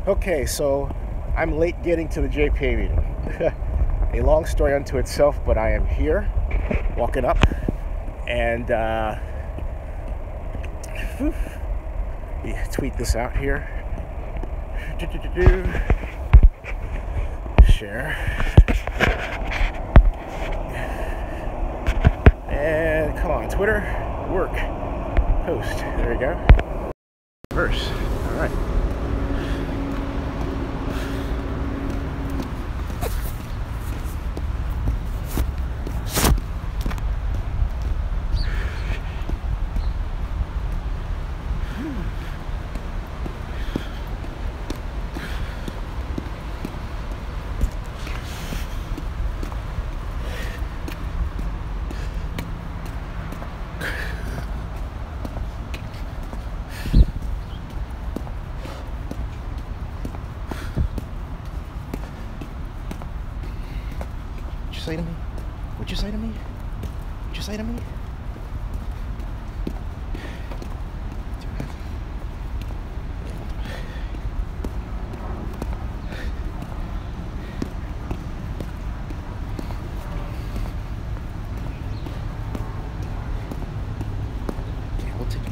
Okay, so I'm late getting to the JPA meeting. A long story unto itself, but I am here, walking up, and tweet this out here. Share. And come on, Twitter, work, post. There we go. Verse. All right. Say to me? What'd you say to me? What'd you say to me? Okay, we'll take it.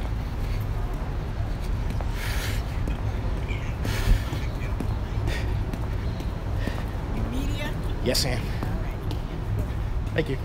Media? Yes, Sam. Thank you.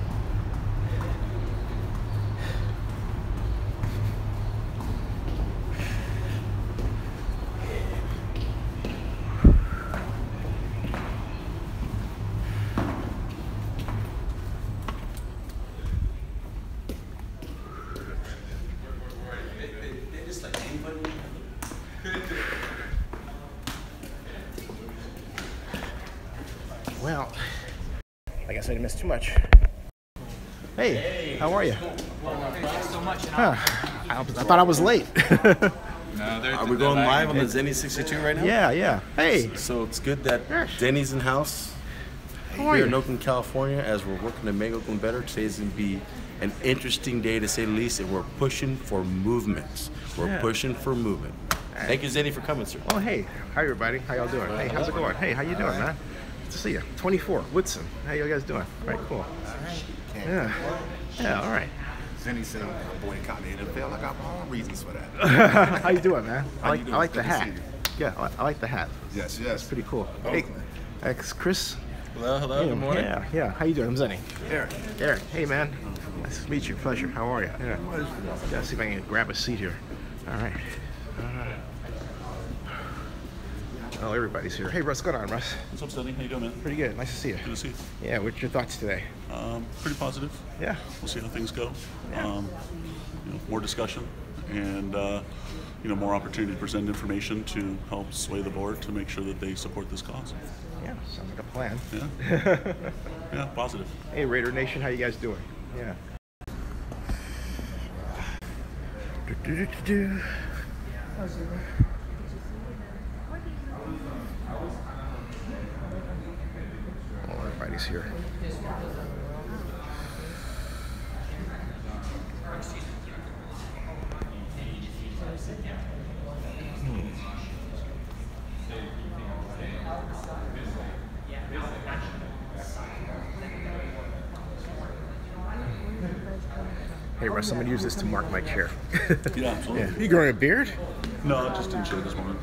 Well, I guess I didn't miss too much. Hey, how are you? Thanks so much. Huh. I thought I was late. Are we going live on the Zenny 62 right now? Yeah. Hey. So it's good that Denny's in house here in Oakland, California, as we're working to make Oakland better. Today's going to be an interesting day, to say the least, and we're pushing for movements. We're pushing for movement. Thank you, Zenny, for coming, sir. Oh, hey. Hi, everybody. How y'all doing? Hey, how's it going? Hey, how you doing, man? Good to see you. 24, Woodson. How you guys doing? All right, cool. Yeah, all right. Zenny said I'm boycotting the NFL. I got my own reasons for that. How you doing, man? I like the Good to hat. see you. Yeah, I like the hat. Yes. It's pretty cool. Hey, that's Chris. Hello, good morning. Yeah. How you doing? I'm Zenny. Eric. Hey, man. Nice to meet you. Pleasure. How are you? Yeah. Gotta see if I can grab a seat here. All right. Oh, everybody's here. Hey, Russ, what's going on, Russ? What's up, Sonny? How you doing, man? Pretty good. Nice to see you. Good to see you. Yeah, what's your thoughts today? Pretty positive. Yeah. We'll see how things go. Yeah. More discussion and more opportunity to present information to help sway the board to make sure that they support this cause. Yeah, sounds like a plan. Yeah. Yeah, positive. Hey, Raider Nation, how you guys doing? Yeah. Oh, everybody's here. Hey Russ, I'm gonna use this to mark my chair. Yeah, absolutely. Yeah. You growing a beard? No, I just didn't shave this morning.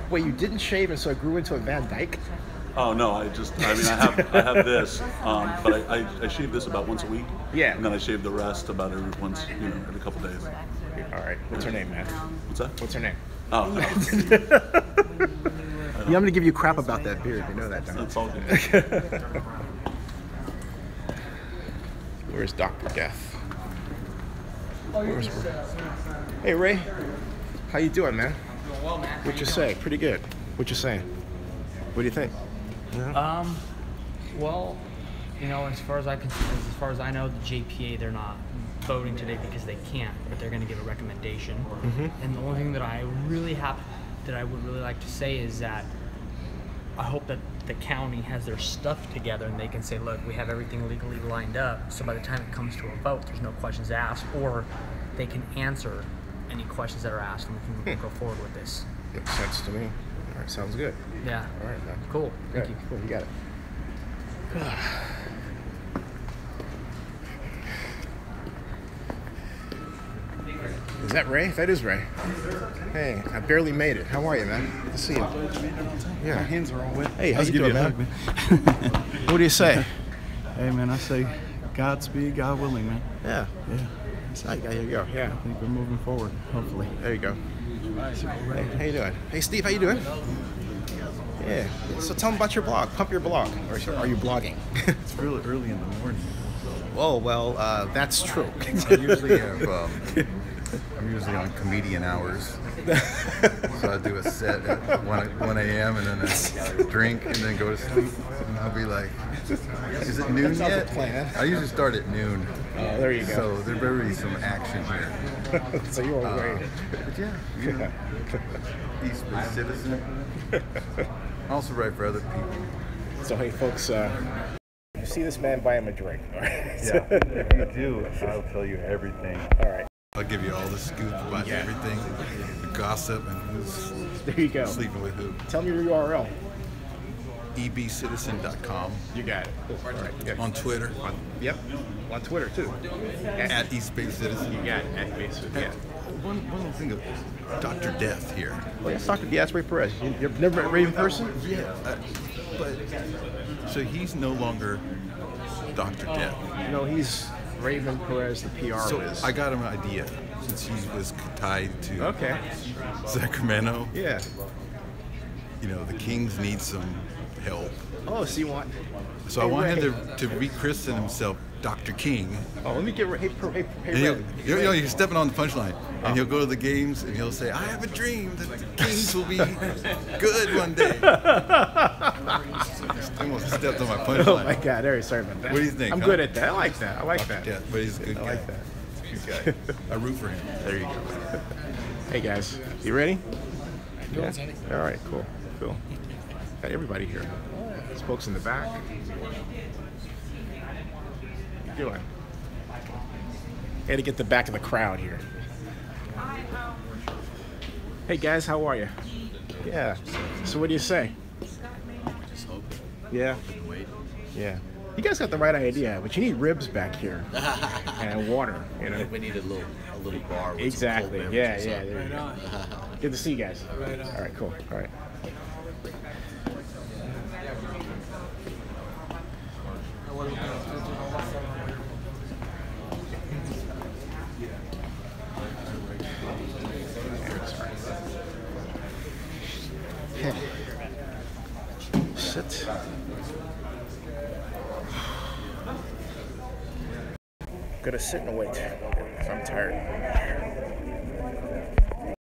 Wait, you didn't shave and so I grew into a Van Dyke? Oh no, I have this, but I shave this about once a week. Yeah. And then I shave the rest about every couple days. All right. What's her name, man? What's that? What's her name? Oh, no. Yeah, I'm gonna give you crap about that beard. You know that, don't you? That's all good. Where's Dr. Death? Where's Ray? Hey Ray, how you doing, man? Doing well, man. What you say? Pretty good. What you saying? What do you think? Yeah. Well, as far as I know, the JPA, they're not voting today because they can't, but they're going to give a recommendation. Mm-hmm. And the only thing that I would really like to say is that I hope that the county has their stuff together and they can say, look, we have everything legally lined up, so by the time it comes to a vote, there's no questions asked, or they can answer any questions that are asked and we can go forward with this. Makes sense to me. All right, sounds good. Yeah. All right, man. Cool. Good. Thank you. Cool, you got it. Is that Ray? That is Ray. Hey, I barely made it. How are you, man? Good to see you. Yeah. My hands are all wet. Hey, how you Give doing, you a man? hug, man. What do you say? Hey, man, I say Godspeed, God willing, man. Yeah. Yeah. There you go. Yeah. I think we're moving forward, hopefully. There you go. Hey, how you doing? Hey, Steve, how you doing? Yeah. So tell them about your blog. Pump your blog. Or are you blogging? It's really early in the morning. Oh, well, that's true. I usually have, I'm usually on comedian hours. So I do a set at 1 a.m. and then a drink and then go to sleep. And I'll be like, is it noon Sounds yet? like a plan. I usually start at noon. Oh, there you go. So there better be some action here. So you are great. But yeah, you know, East Bay citizen. I also write for other people. So, hey, folks, you see this man, buy him a drink. All right? Yeah, if you do, I'll tell you everything. All right. I'll give you all the scoop about everything, the gossip, and who's There you go. sleeping with who. Tell me your URL. ebcitizen.com. You got it. All right. You got it. On Twitter, Yep. On Twitter, too. at East Bay Citizen. You got it. At Facebook. Yeah. One little thing of Dr. Death here. Well, let's talk to Ray Perez. You've never met Ray in person? Yeah, but so he's no longer Dr. Death. No, he's Raymond Perez, the PR So whiz. I got him an idea since he was tied to Okay. Sacramento. Yeah. You know, the Kings need some help. Oh, so you want... So I Hey, want Ray. him to rechristen himself Dr. King. Oh, let me get Ray. Hey, And he'll, Ray. you know, you're stepping on the punchline. And he'll go to the games and he'll say, I have a dream that the Kings will be good one day. Almost stepped on my punchline. Oh, my God. Very sorry about that. What do you think, I'm huh? good at that. I like that. I like that. Yeah, but he's a good I guy. like that. He's a good guy. I root for him. There you go. Hey, guys. You ready? Yeah? All right, cool. Cool. Got everybody here. There's folks in the back. What you doing? Had to get the back of the crowd here. Hey, guys. How are you? Yeah. So what do you say? Yeah. Yeah. You guys got the right idea, but you need ribs back here and water. You know. We need a little bar. With Exactly. Some cold Yeah. beverages, Yeah. There you go. Good to see you guys. All right. Cool. All right. Sit. Gotta sit and wait. I'm tired.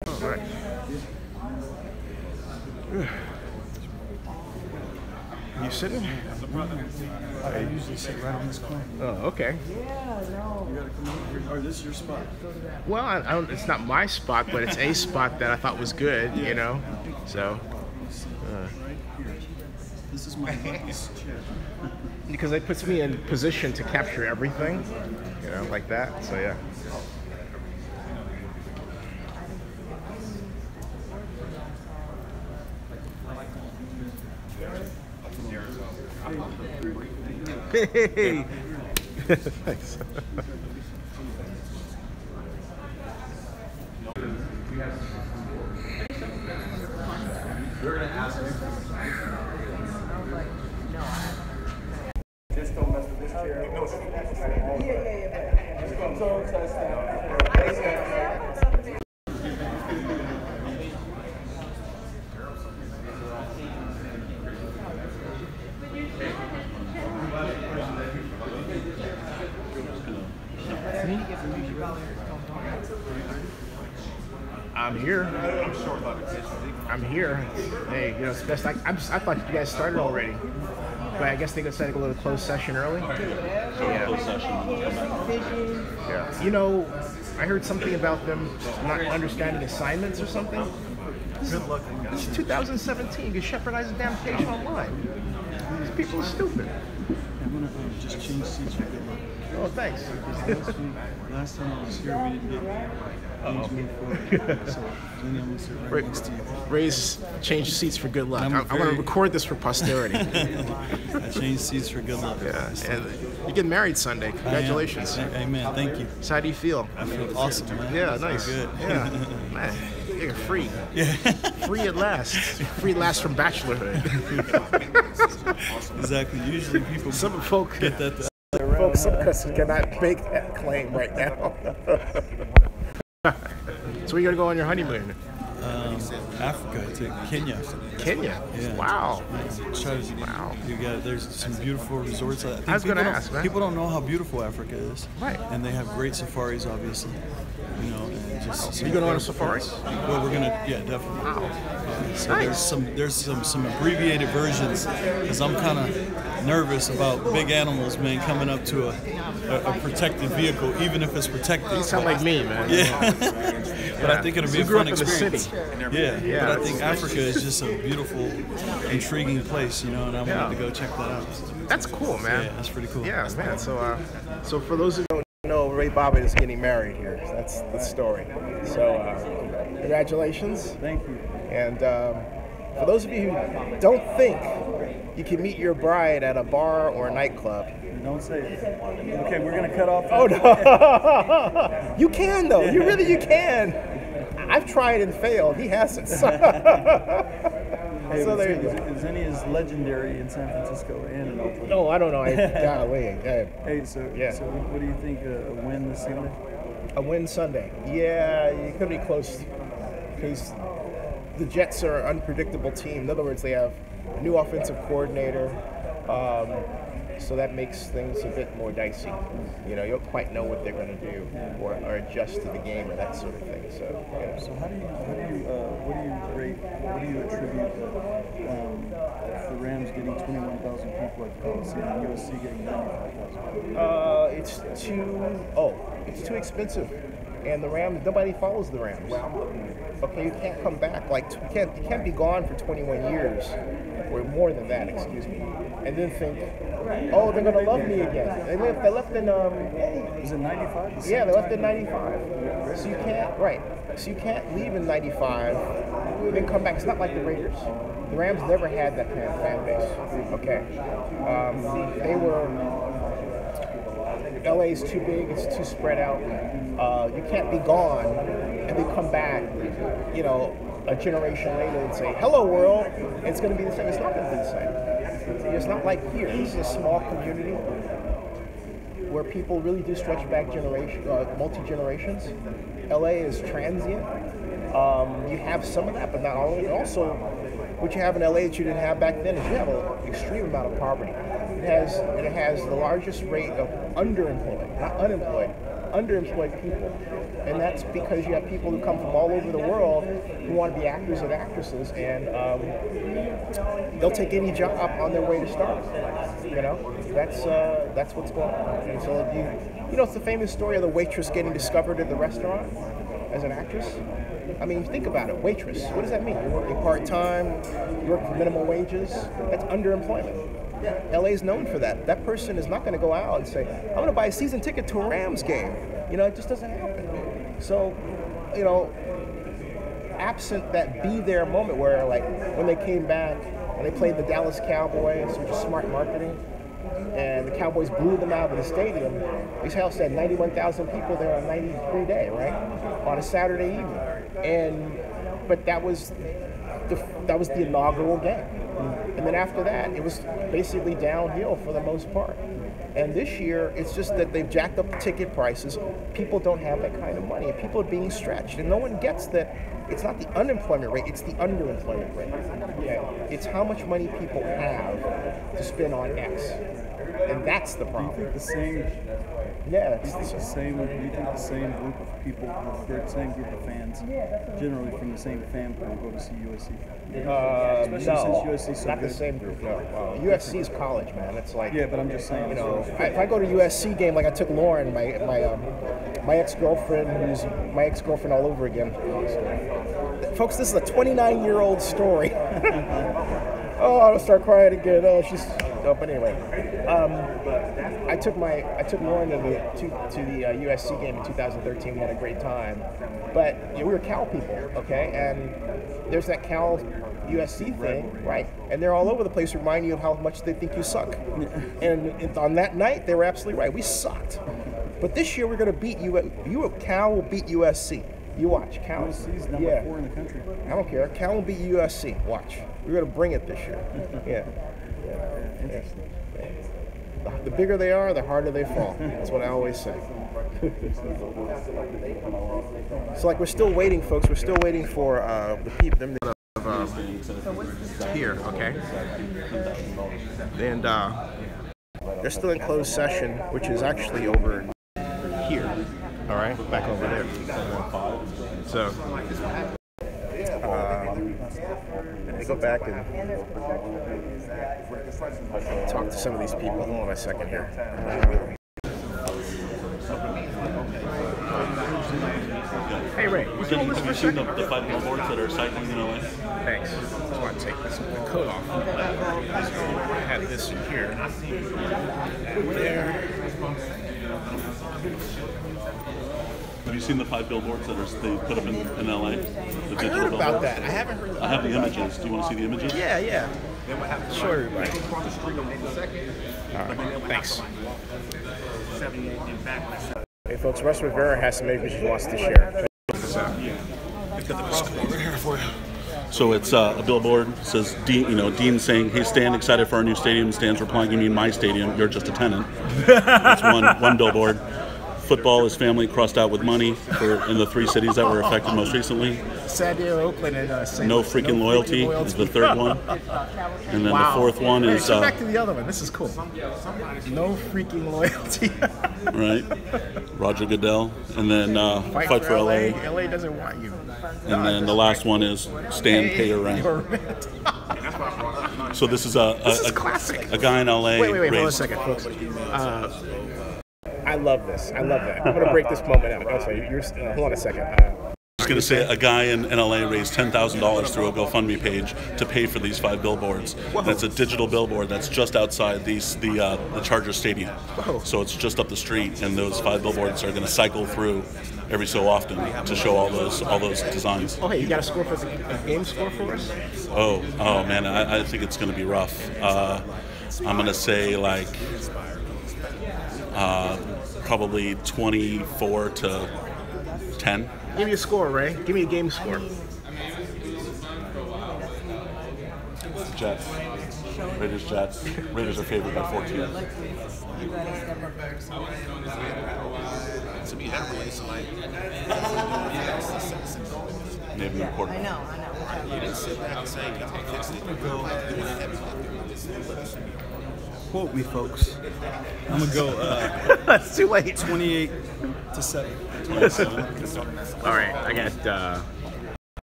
All right. You sitting? I usually sit right on this corner. Oh, okay. You gotta come over here. Or this is your spot. Well, I don't. It's not my spot, but it's a spot that I thought was good. You know, so. Right here. This is my luckiest chair. Because it puts me in position to capture everything, you know, like that. So yeah. Hey. Thanks. Just don't mess with this chair. I'm here. I'm here. Hey, you know, it's best. I thought you guys started already, but I guess they decided to go to the closed session early. Yeah. Yeah. You know, I heard something about them not understanding assignments or something. Good luck. It's 2017. You shepherdize a damn page online. These people are stupid. I'm gonna just change seats for good luck. Oh, thanks. Last time I was here, we didn't get Please move forward. So, Jenny, I'm gonna sit right next to you. Ray's changed seats for good luck. I'm going to record this for posterity. I changed seats for good luck. Yeah, and you're getting married Sunday. Congratulations. Amen. Thank you. So how do you feel? I feel awesome, man. Yeah, nice. Good. Yeah, man, you're free. Yeah. Free at last. Free at last from bachelorhood. Exactly. Usually people Some folk get that. Folks, some customers cannot make that claim right now. So where you gonna go on your honeymoon? Africa to Kenya. Kenya. Yeah. Wow. Wow. There's some beautiful resorts. I was gonna ask, man. People don't know how beautiful Africa is. Right. And they have great safaris, obviously. You know, and just So you going on a safari? Well, we're gonna, yeah, definitely. Wow. So there's some abbreviated versions, because I'm kind of nervous about big animals, man, coming up to a protected vehicle, even if it's protected. You sound like me, man. Yeah. But I think it'll be a fun experience. Yeah. But I think Africa is just a beautiful, intriguing place, you know, and I wanted to go check that out. That's cool, man. Yeah, that's pretty cool. Yeah, man. So for those who don't know, Ray Bobbitt is getting married here. That's the story. So congratulations. Thank you. And for those of you who don't think you can meet your bride at a bar or a nightclub. Don't say it. Okay, we're gonna cut off. Oh no! You can though. You can. I've tried and failed. He hasn't. So there you go. Zenny is legendary in San Francisco and in Oakland. No, I don't know. Golly. Hey, so what do you think? A win this Sunday? A win Sunday. Yeah, you could be close because the Jets are an unpredictable team. In other words, they have a new offensive coordinator. So that makes things a bit more dicey. You know, you don't quite know what they're going to do or adjust to the game or that sort of thing. So, yeah. So what do you attribute the Rams getting 21,000 people at the Coliseum and USC getting 95,000? It's too expensive. And the Rams, nobody follows the Rams. Okay, you can't come back. You can't be gone for 21 years, or more than that, excuse me, and then think, oh, they're gonna love me again. They left in was it 95? Yeah, they left in 95. So you can't, right? So you can't leave in 95, then come back. It's not like the Raiders. The Rams never had that kind of fan base. Okay, they were. LA is too big, it's too spread out. You can't be gone and then come back, you know, a generation later and say, hello world, and it's going to be the same. It's not going to be the same. It's not like here. This is a small community where people really do stretch back multi-generations. LA is transient. You have some of that, but not all of it. Also, what you have in LA that you didn't have back then is you have an extreme amount of poverty. It has the largest rate of underemployed, not unemployed, underemployed people. And that's because you have people who come from all over the world who want to be actors and actresses, and they'll take any job on their way to start. You know, that's what's going on. And so it's the famous story of the waitress getting discovered at the restaurant as an actress. I mean, think about it. Waitress. What does that mean? You're working part-time, you work for minimum wages. That's underemployment. LA is known for that. That person is not going to go out and say, I'm going to buy a season ticket to a Rams game. You know, it just doesn't happen. So, you know, absent that be there moment where, like, when they came back and they played the Dallas Cowboys, which is smart marketing, and the Cowboys blew them out of the stadium. These house had 91,000 people there on 93 day, right? On a Saturday evening. But that was the inaugural game. And then after that, it was basically downhill for the most part. And this year, it's just that they've jacked up the ticket prices. People don't have that kind of money. People are being stretched. And no one gets that it's not the unemployment rate, it's the underemployment rate. Okay? It's how much money people have to spend on X. And that's the problem. Do you think the same? Yeah, do you think the same group of people, the same group of fans, generally from the same fan pool, go to see USC? No, since USC so not good. The same group. No, USC is college, man. It's like but I'm just saying. You know, if I go to USC game, like I took Lauren, my ex-girlfriend all over again. Folks, this is a 29-year-old story. Oh, I'm gonna start crying again. Oh, she's But anyway, I took Lauren to the USC game in 2013. We had a great time, but we were Cal people, okay? And there's that Cal USC thing, right? And they're all over the place, reminding you of how much they think you suck. And on that night, they were absolutely right. We sucked. But this year, we're going to beat Cal will beat USC. You watch. Cal. USC's number 4 in the country. I don't care. Cal will beat USC. Watch. We're going to bring it this year. Yeah. The bigger they are, the harder they fall. That's what I always say. So, like, we're still waiting, folks. We're still waiting for the people. Here, okay? And they're still in closed session, which is actually over here. All right, back over there. So, let me go back and talk to some of these people. Hold on a second here. Hey, Ray. Have you seen the 5 billboards that are cycling in LA? Thanks. That's why I take this coat off. I had this in here. There. Have you seen the 5 billboards that they put up in LA? I heard about that. I haven't heard about I have the images. Do you want to see the images? Yeah. Show everybody. All right. Thanks. Hey, folks. Russ Rivera has some images he wants to share. So it's a billboard. It says Dean saying, "Hey Stan, excited for our new stadium." Stan's replying, "You mean my stadium? You're just a tenant." That's one billboard. Football is family crossed out with money in the 3 cities that were affected most recently. San Diego, Oakland, and no freaking loyalty is the 3rd one. And then the 4th one is... Go back to the other one. This is cool. No freaking loyalty. Right. Roger Goodell. And then Fight for LA. LA doesn't want you. And then the last one is Stan, pay your rent. So this is classic. A guy in LA. Wait, hold on a second, folks. I love this. I love that. I'm going to break this moment out. Oh, sorry, hold on a second. I was going to say a guy in LA raised $10,000 through a GoFundMe page to pay for these 5 billboards. That's a digital billboard that's just outside the Chargers Stadium. Whoa. So it's just up the street, and those 5 billboards are going to cycle through every so often to show all those designs. Oh, hey, you got a score for the game score for us? Oh man, I think it's going to be rough. I'm going to say like probably 24-10. Give me a score, Ray. Give me a game score. Jets. Raiders. Raiders are favored by 14. To me, that relates to like. Maybe a quarter. I know. You didn't sit back and say, "Can I fix it?" Quote me, folks. I'm gonna go. It's too late. 28-7. All right,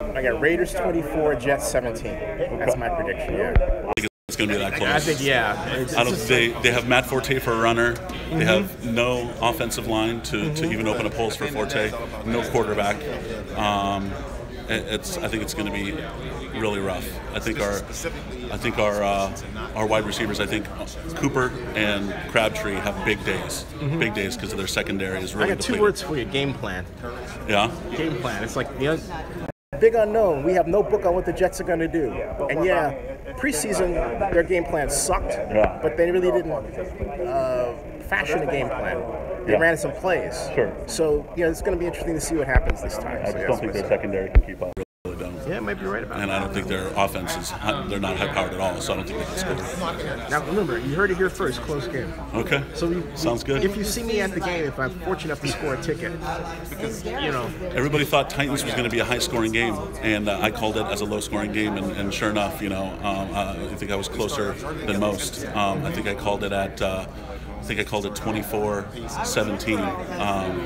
I got Raiders 24, Jets 17. That's my prediction. Yeah. I think it's going to be that close. I think They have Matt Forte for a runner. They have no offensive line to even open up holes for Forte. No quarterback. I think it's going to be really rough. I think our wide receivers. I think Cooper and Crabtree have big days. Big days because of their secondary is really. I got 2 words for you: game plan. Yeah. Game plan. It's like the big unknown. We have no book on what the Jets are going to do. And preseason their game plan sucked, but they really didn't fashion a game plan. They ran some plays. Sure. So it's going to be interesting to see what happens this time. I just don't think their secondary can keep up. Yeah, maybe you're right about that. And I don't think their offense they're not high-powered at all, so I don't think they can score. Now, remember, you heard it here first, close game. Okay. So sounds good. If you see me at the game, if I'm fortunate enough to score a ticket, because, everybody thought Titans was going to be a high-scoring game, and I called it as a low-scoring game, and sure enough, I think I was closer than most. I think I called it at... I think I called it 24-17,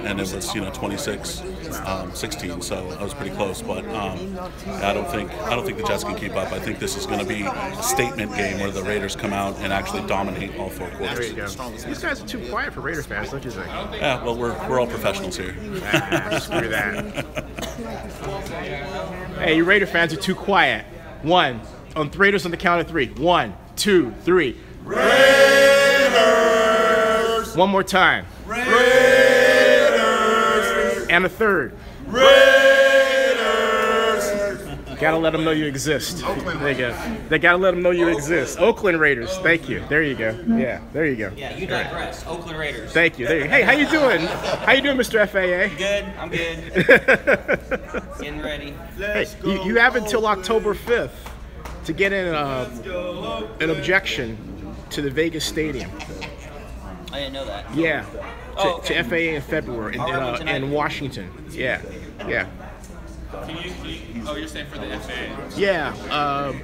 and it was 26-16, so I was pretty close. But I don't think the Jets can keep up. I think this is going to be a statement game where the Raiders come out and actually dominate all 4 quarters. There you go. These guys are too quiet for Raiders fans, don't you think? Yeah, well, we're all professionals here. Screw that. Hey, you Raider fans are too quiet. On Raiders on the count of 3. 1, 2, 3. Raiders. One more time. Raiders. And a third. Gotta let them know you exist. Oakland there you go. They gotta let them know you exist. Oakland Raiders. Thank you. There you go. Yeah. There you go. Yeah, you digress. Oakland Raiders. Thank you. There you go. Hey, how you doing? How you doing, Mr. FAA? Good. I'm good. Getting ready. Hey, you have until October 5th to get in an objection to the Vegas Stadium. I didn't know that. Yeah. To FAA in February in Washington. Yeah. Yeah. You're saying for the FAA? Yeah,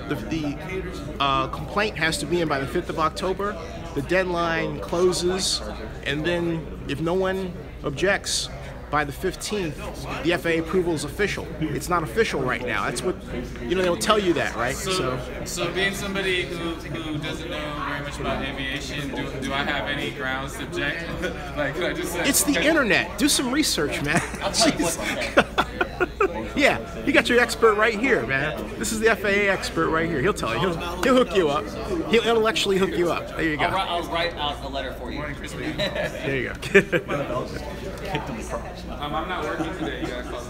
the complaint has to be in by the 5th of October. The deadline closes, and then if no one objects by the 15th, the FAA approval is official. It's not official right now. That's what, they'll tell you that, right? So being somebody who doesn't know very much about aviation, do I have any grounds to object? Like, could I just say, it's the internet. Do some research, man. Yeah, you got your expert right here, man. This is the FAA expert right here. He'll tell you. He'll hook you up. He'll intellectually hook you up. There you go. I'll write out a letter for you. There you go. I'm not working today. You gotta call the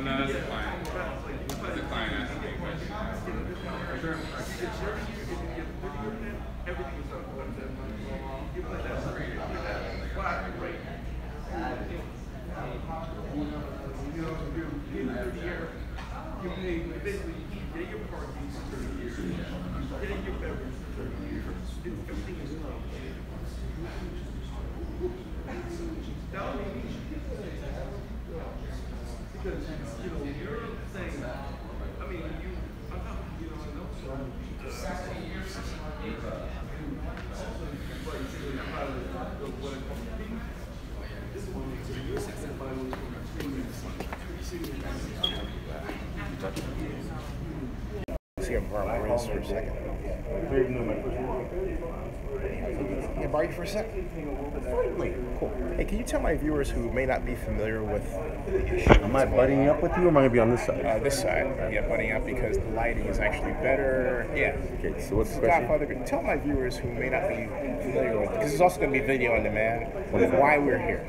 no, that's a client. That's a client asking me a question. Sure. For a second. Yeah, borrow you for a second. Cool. Hey, can you tell my viewers who may not be familiar with the issue? Am I butting up with you, or am I going to be on this side? This side. Yeah, butting up because the lighting is actually better. Yeah. Okay, so what's the question? Godfather, tell my viewers who may not be familiar with it, because it's also going to be video on demand, why we're here.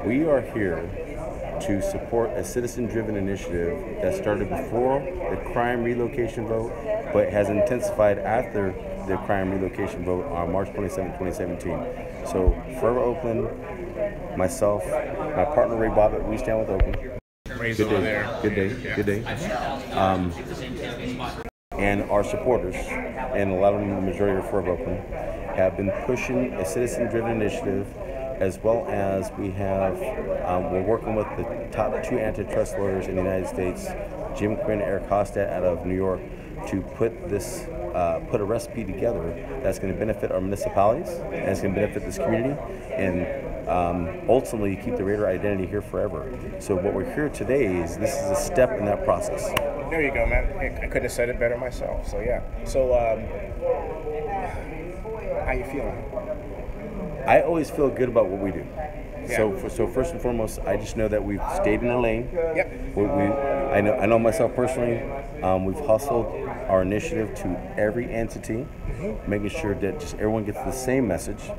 We are here to support a citizen-driven initiative that started before the crime relocation vote, but has intensified after the crime relocation vote on March 27, 2017. So, Forever Oakland, myself, my partner Ray Bobbitt, we stand with Oakland. Ray's good over there. Good day. Yeah. Good day. And our supporters, and a lot of them, the majority are Forever Oakland, have been pushing a citizen-driven initiative, as well as we have, we're working with the top 2 antitrust lawyers in the United States, Jim Quinn and Eric Hostad out of New York, to put this, put a recipe together that's going to benefit our municipalities, and it's going to benefit this community, and ultimately keep the Raider identity here forever. So what we're here today is, this is a step in that process. There you go, man. I couldn't have said it better myself. So yeah. So how you feeling? I always feel good about what we do. Yeah. So first and foremost, I just know that we've stayed in a lane. Yep. I know myself personally. We've hustled our initiative to every entity, making sure that just everyone gets the same message.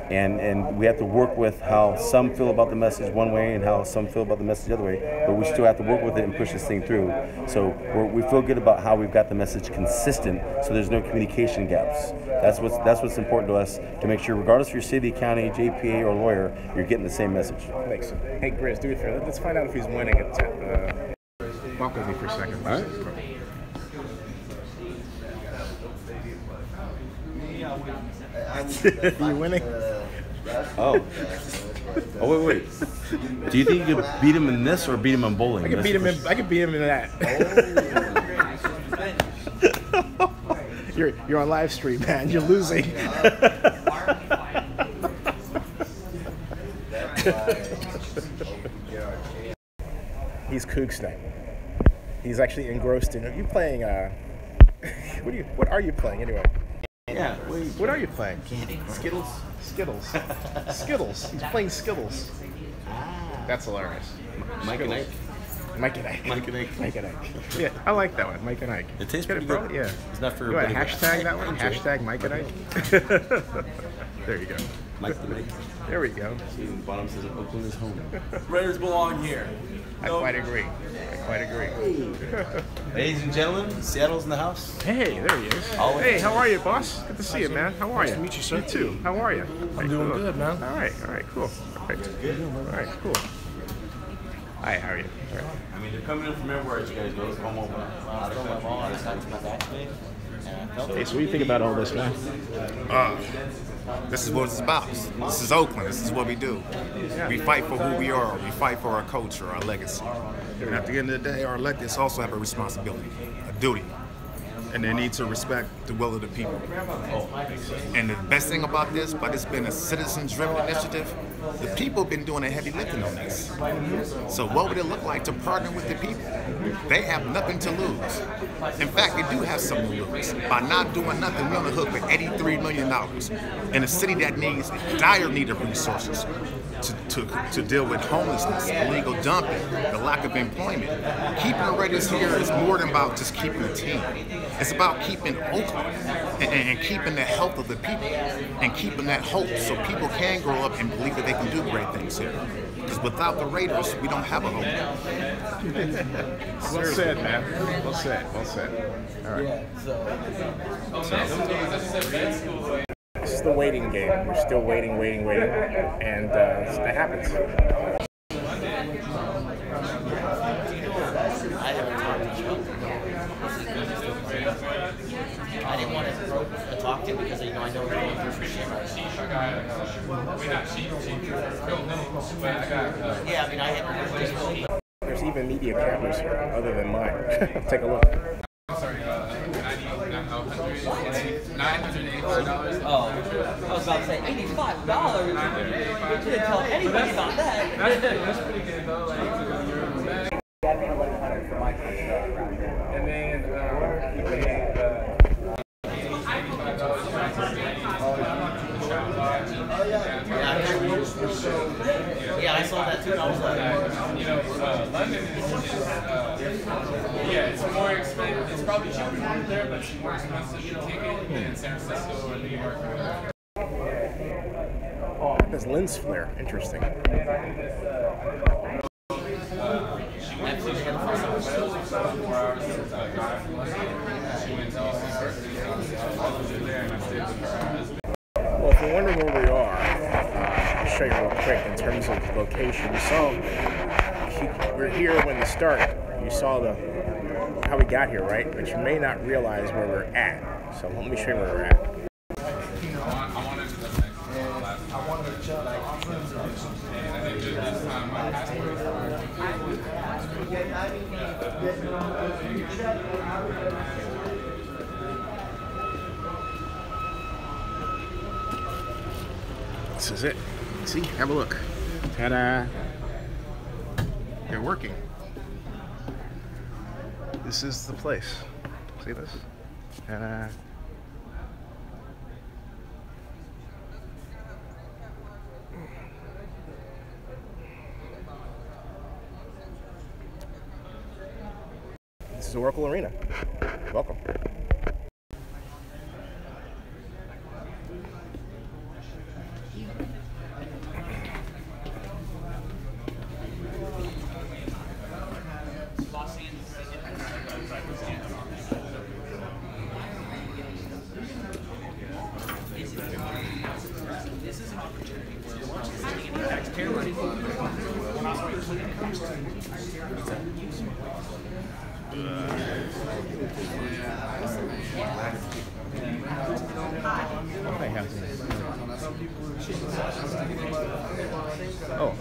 And we have to work with how some feel about the message one way and how some feel about the message the other way, but we still have to work with it and push this thing through. So we feel good about how we've got the message consistent, so there's no communication gaps. That's what's important to us, to make sure, regardless if you're city, county, JPA, or lawyer, you're getting the same message. Thanks. Hey, Grizz, do it for let's find out if he's winning it. Walk with me for a second. All right. You winning? Oh, wait. Do you think you could beat him in this or beat him in bowling? I could beat him in that. You're on live stream, man. You're losing. He's Kooksnap. He's actually engrossed in. Are you playing? What are you playing anyway? Yeah. What are you playing? Candy. Skittles. Skittles. He's playing Skittles. That's hilarious. Mike and Ike. Mike and Ike. Mike and Ike. Mike and Ike. Yeah, I like that one. Mike and Ike. It tastes Get pretty bro? good. Yeah. It's not for You want to everybody. hashtag that one? Enjoy it. Hashtag Mike and Ike. There you go. Mike the Mike. There we go. See, the bottom says Oakland is home. Raiders belong here. I quite agree. I quite agree. Ladies and gentlemen, Seattle's in the house. Hey, there he is. Always. Hey, how are you, boss? Good to see you, man. How are you? Nice to meet you, sir. You too. How are you? I'm doing good, man. All right, cool. All right, cool. Hi, how are you? All right. I mean, they're coming in from everywhere as you guys go. It's home open. Hey, so what do you think about all this, man? This is what it's about. This is Oakland. This is what we do. We fight for who we are. We fight for our culture, our legacy. And at the end of the day, our electeds also have a responsibility, a duty. And they need to respect the will of the people. And the best thing about this, but it's been a citizen-driven initiative, the people have been doing the heavy lifting on this. So what would it look like to partner with the people? They have nothing to lose. In fact, they do have something to lose. By not doing nothing, we're on the hook for $83 million in a city that needs a dire need of resources to deal with homelessness, illegal dumping, the lack of employment. Keeping the Raiders here is more than about just keeping a team. It's about keeping Oakland and keeping the health of the people and keeping that hope so people can grow up and believe that they can do great things here. Because without the Raiders, we don't have a home. Well said, man. Well said. Well said. All right. This is the waiting game. We're still waiting, and that happens. I haven't talked to Joe. I didn't want to talk to him because I know we're going through for shit right now. Yeah, I mean, I had There's even media cameras here, other than mine. Take a look. $985. Oh, I was about to say $85. You didn't tell anybody about that. That's pretty good though. And then yeah, I saw that too. I was like, London is yeah, it's more expensive. It's probably cheaper to live there, but it's more expensive to ticket than San Francisco or New York. There's lens flare. Interesting. Well, if you're wondering where we are, I'll show you real quick in terms of location. So we're here when the start. You saw how we got here, right? But you may not realize where we're at. So let me show you where we're at. This is it. See, have a look. Ta-da! They're working. This is the place. See this? Ta-da! This is Oracle Arena. Welcome. Oh,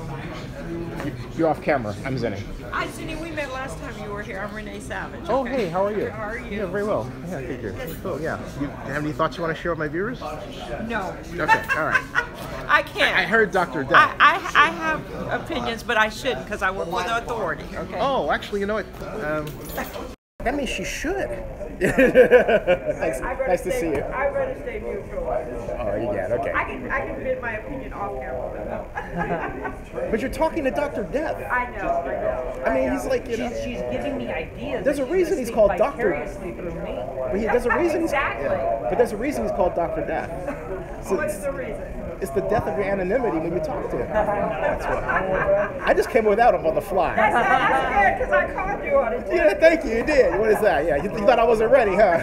you're off camera. I'm Zenny. Hi, Zenny. We met last time you were here. I'm Renee Savage. Oh, hey, how are you? How are you? Yeah, very well. Yeah, good, good. Cool, yeah. You have any thoughts you want to share with my viewers? No. Okay, all right. I can't. I heard Dr. Death. I have opinions, but I shouldn't because I work for the authority. Okay. Oh, actually, you know what? That means she should. Nice to see you. I read to stay neutral. Oh, you get okay. I can fit my opinion off camera. But you're talking to Dr. Death. I know. I mean, he's like, you know. She's giving me ideas. There's a reason he's called Doctor. Through me. But there's a reason. Exactly. But there's a reason he's called Dr. Death. So What's the reason? It's the death of your anonymity when you talk to him. That's what. I just came without him on the fly. That's good because I called you on it. Yeah, thank you. You did. What is that? Yeah, you thought I wasn't ready, huh?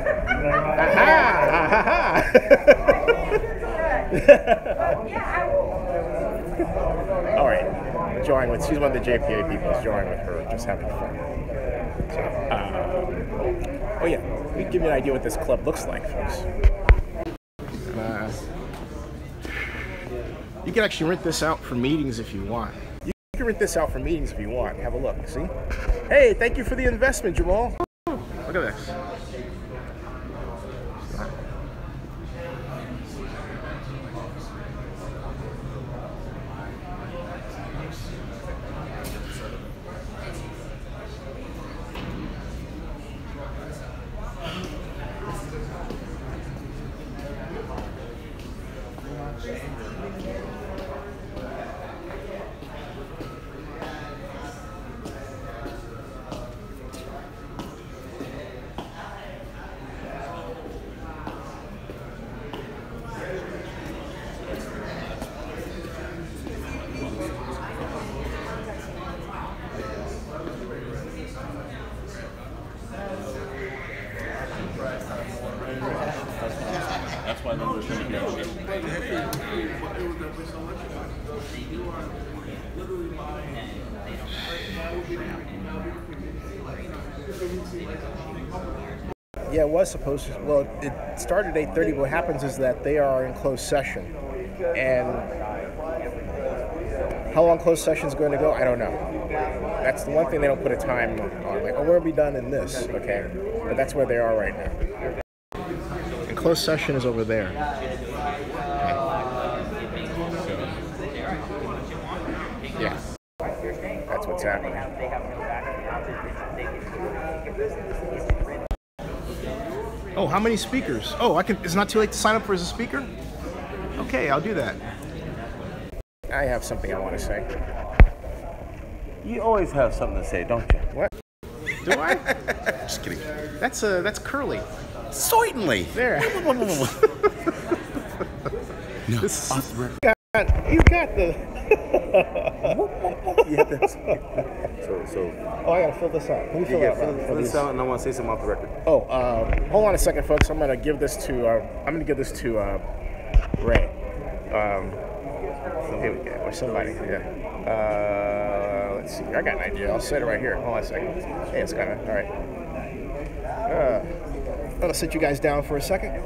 All right. Enjoying with. She's one of the JPA people. Enjoying with her, just having fun. So, oh yeah, we can give you an idea what this club looks like, folks. You can actually rent this out for meetings if you want. You can rent this out for meetings if you want. Have a look. See? Hey, thank you for the investment, Jamal. Look at this. That's why those are coming down. Yeah, it was supposed to. Well, it started at 8:30. What happens is that they are in closed session, and how long closed session is going to go, I don't know. That's the one thing they don't put a time on. Like, oh, we'll be done in this, okay? But that's where they are right now. And closed session is over there. Yeah, that's what's happening. Oh, how many speakers? Oh, I can. It's not too late to sign up for as a speaker? Okay, I'll do that. I have something I want to say. You always have something to say, don't you? What? Do I? Just kidding. That's Curly. Certainly. There. No, This off the record. He's got the. Yeah, that's so. Oh, I gotta fill this out. Can we fill out? Fill this out, and I want to say something off the record. Oh, hold on a second, folks. I'm gonna give this to. Ray. Here we go. Or somebody. Yeah. Let's see. I got an idea. I'll set it right here. Hold on a second. Hey, it's kind of all right. I'm gonna sit you guys down for a second.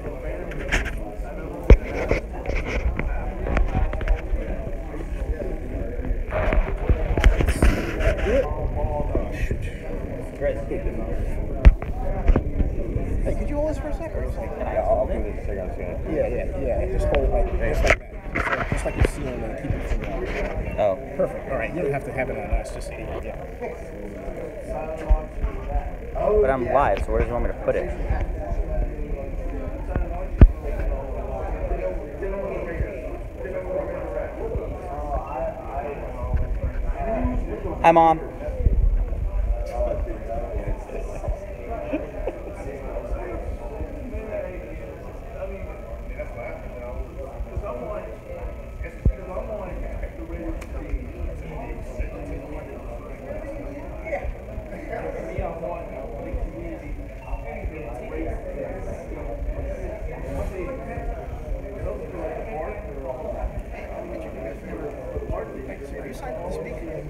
Hey, could you hold this for a second? Yeah, I'll do this a second. Yeah. Just hold it like that. Just like you're seeing and keep it from Oh. Perfect. All right. You don't have to have it on us. Just yeah. But I'm live, so where does you want me to put it? Hi, Mom.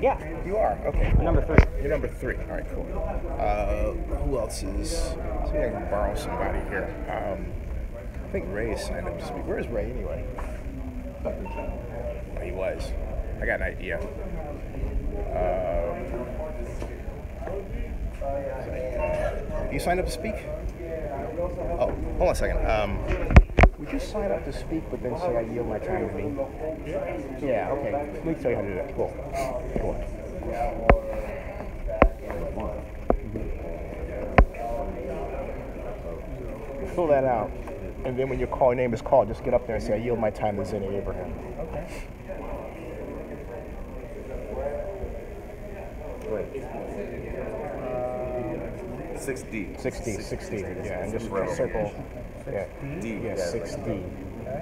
Yeah, you are. Okay. Number 3. You're number 3. All right, cool. Who else is? See if I can borrow somebody here. I think Ray signed up to speak. Where's Ray anyway? Oh, he was. I got an idea. You signed up to speak? Oh, hold on a second. Would you sign up to speak, but then say I yield my time to me? Yeah, okay. Let me tell you how to do that. Cool. Fill that out. And then when your name is called, just get up there and say, I yield my time to Zenny Abraham. Okay. Wait. 6D. 6D. Yeah, and just circle. Yeah, D. Yeah, 6D.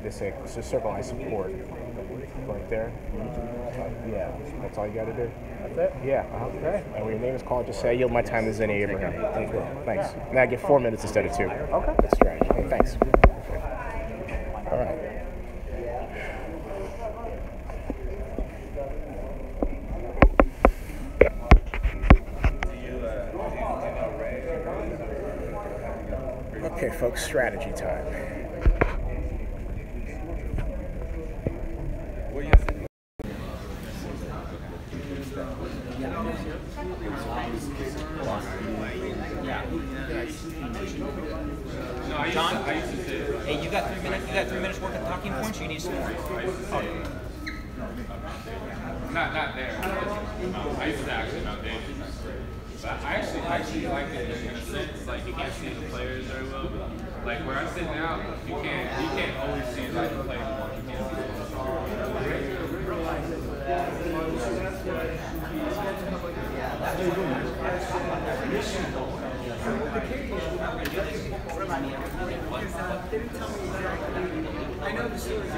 Just a circle I support. Right there. Yeah, that's all you got to do. That's it? Yeah. Okay. And when your name is called, just say, I yield my time to Zenny Abraham. Thanks. Now I get 4 minutes instead of 2. Okay. That's strange. Hey, thanks. All right. Okay, folks, strategy time. John, hey, you got 3 minutes. You got 3 minutes worth of talking points. You need some more. Oh. Not there. I used to actually not there. But I actually like it in a sense. Like you can't see the players very well. Like where I sit now, you can't always see like the players. You can't see I know the story.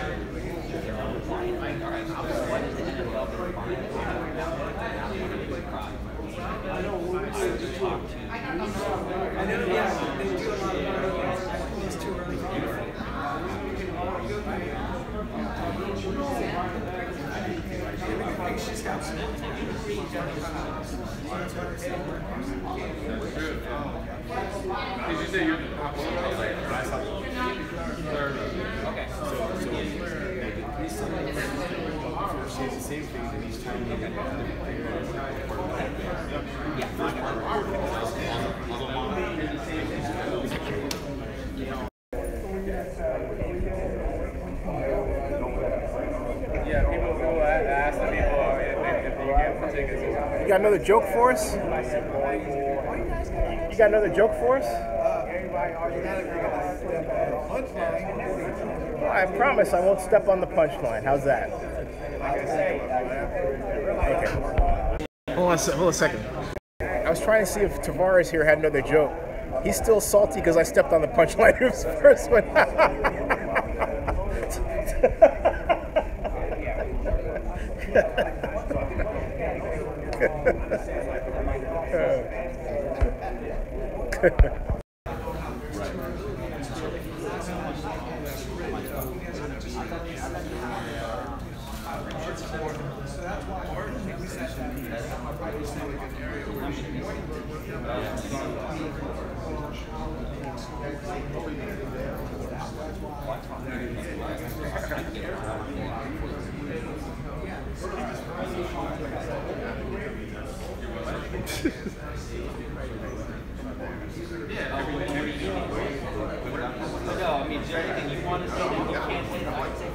Did you say you're the top one? Okay. She has the same thing in each time you get Yeah, people go ask the people if you get tickets. You got another joke for us? You got another joke for us? Well, I promise I won't step on the punchline. How's that? Okay. Hold on a second. I was trying to see if Tavares here had another joke. He's still salty because I stepped on the punchline of his first one. No, I mean, is there anything you want to say that you can't say that I can say?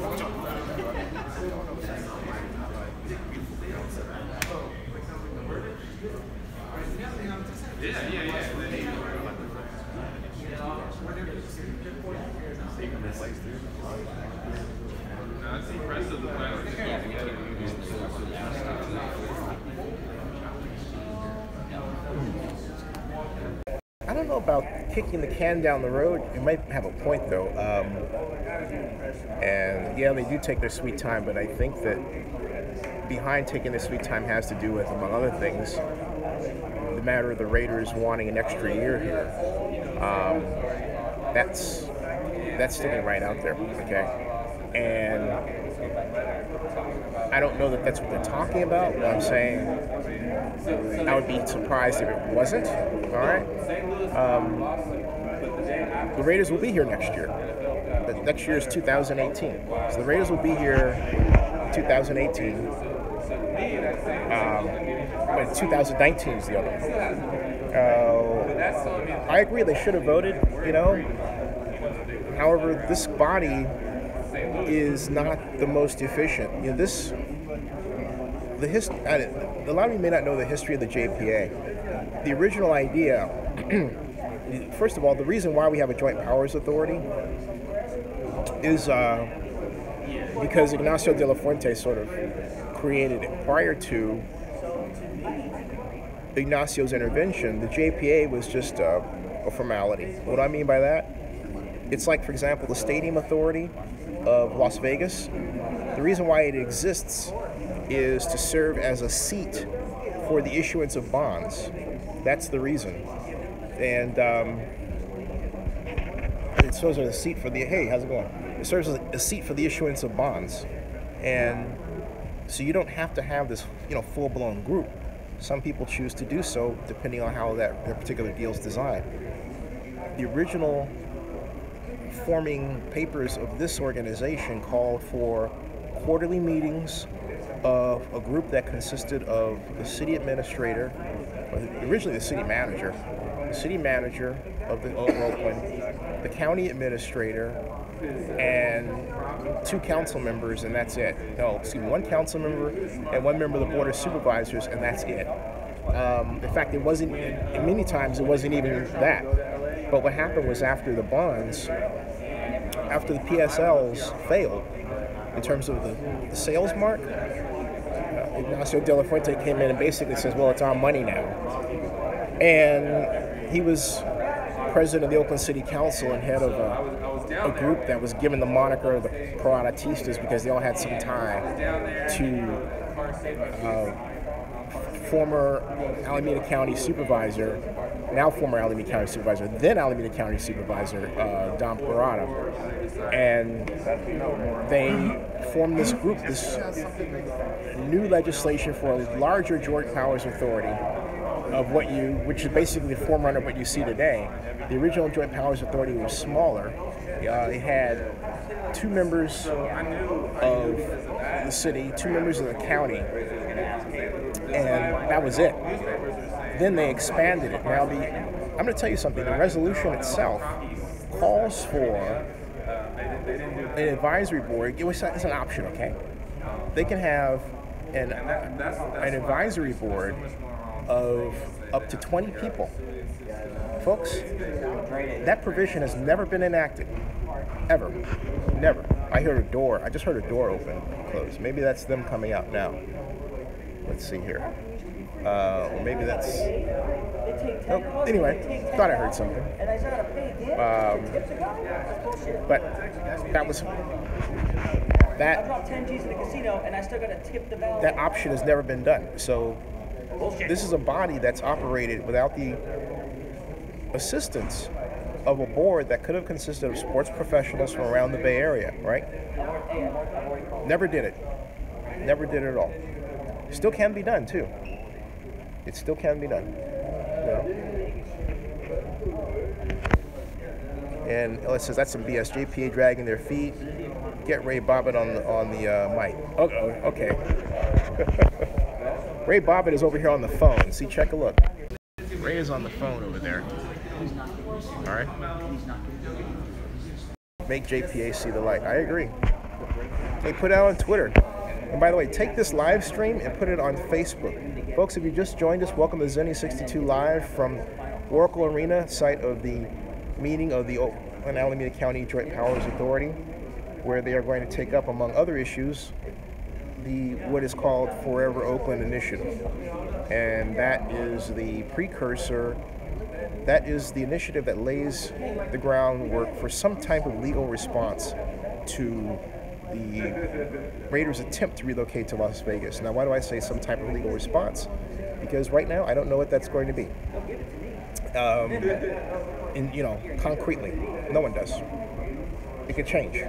No, it's impressive the plan. I don't know about kicking the can down the road. It might have a point, though. And yeah, they do take their sweet time, but I think that behind taking their sweet time has to do with, among other things, the matter of the Raiders wanting an extra year here. That's sticking right out there, okay? And I don't know that that's what they're talking about, but I'm saying I would be surprised if it wasn't, all right? The Raiders will be here next year. But next year is 2018. So the Raiders will be here in 2018. But 2019 is the other one. I agree they should have voted, you know. However, this body is not the most efficient. You know, a lot of you may not know the history of the JPA. The original idea, first of all, the reason why we have a joint powers authority is because Ignacio de la Fuente sort of created it. Prior to Ignacio's intervention, the JPA was just a formality. What do I mean by that? It's like, for example, the Stadium Authority of Las Vegas. The reason why it exists is to serve as a seat for the issuance of bonds. That's the reason. And it serves as a seat for the, hey, how's it going? It serves as a seat for the issuance of bonds. And so you don't have to have this, full-blown group. Some people choose to do so depending on how that particular deal is designed. The original forming papers of this organization called for quarterly meetings of a group that consisted of the city administrator, originally the city manager of Oakland, the county administrator, and 2 council members, and that's it. No, excuse me, 1 council member and 1 member of the board of supervisors, and that's it. In fact, it wasn't, many times it wasn't even that. But what happened was after the bonds, after the PSLs failed in terms of the sales mark, Ignacio de la Fuente came in and basically says, well, it's our money now. And he was president of the Oakland City Council and head of a group that was given the moniker of the Pro-Aratistas because they all had some tie to former Alameda County Supervisor, now former Alameda County Supervisor, then Alameda County Supervisor, Don Parada. And they formed this group, this new legislation for a larger joint powers authority of which is basically the forerunner of what you see today. The original Joint Powers Authority was smaller. It had 2 members of the city, 2 members of the county, and that was it. Then they expanded it. Now, I'm going to tell you something. The resolution itself calls for an advisory board. It's an option, okay? They can have an advisory board of up to 20 people. Folks, that provision has never been enacted. Ever. Never. I just heard a door open and close. Maybe that's them coming out now. Let's see here. Or maybe that's... Oh, anyway, thought I heard something. But that was... That option has never been done. So this is a body that's operated without the assistance of a board that could have consisted of sports professionals from around the Bay Area, right? Never did it. Never did it at all. Still can be done, too. It still can be done. And it says that's some BS. JPA dragging their feet. Get Ray Bobbitt on the mic. Okay. Ray Bobbitt is over here on the phone. See, check a look. Ray is on the phone over there. All right. Make JPA see the light. I agree. Hey, put it out on Twitter. And by the way, take this live stream and put it on Facebook. Folks, if you just joined us, welcome to Zenny 62 Live from Oracle Arena, site of the meeting of the Oakland Alameda County Joint Powers Authority, where they are going to take up, among other issues, what is called Forever Oakland Initiative. And that is the precursor, that is the initiative that lays the groundwork for some type of legal response to the Raiders' attempt to relocate to Las Vegas. Now, why do I say some type of legal response? Because right now, I don't know what that's going to be. Concretely, no one does. It could change.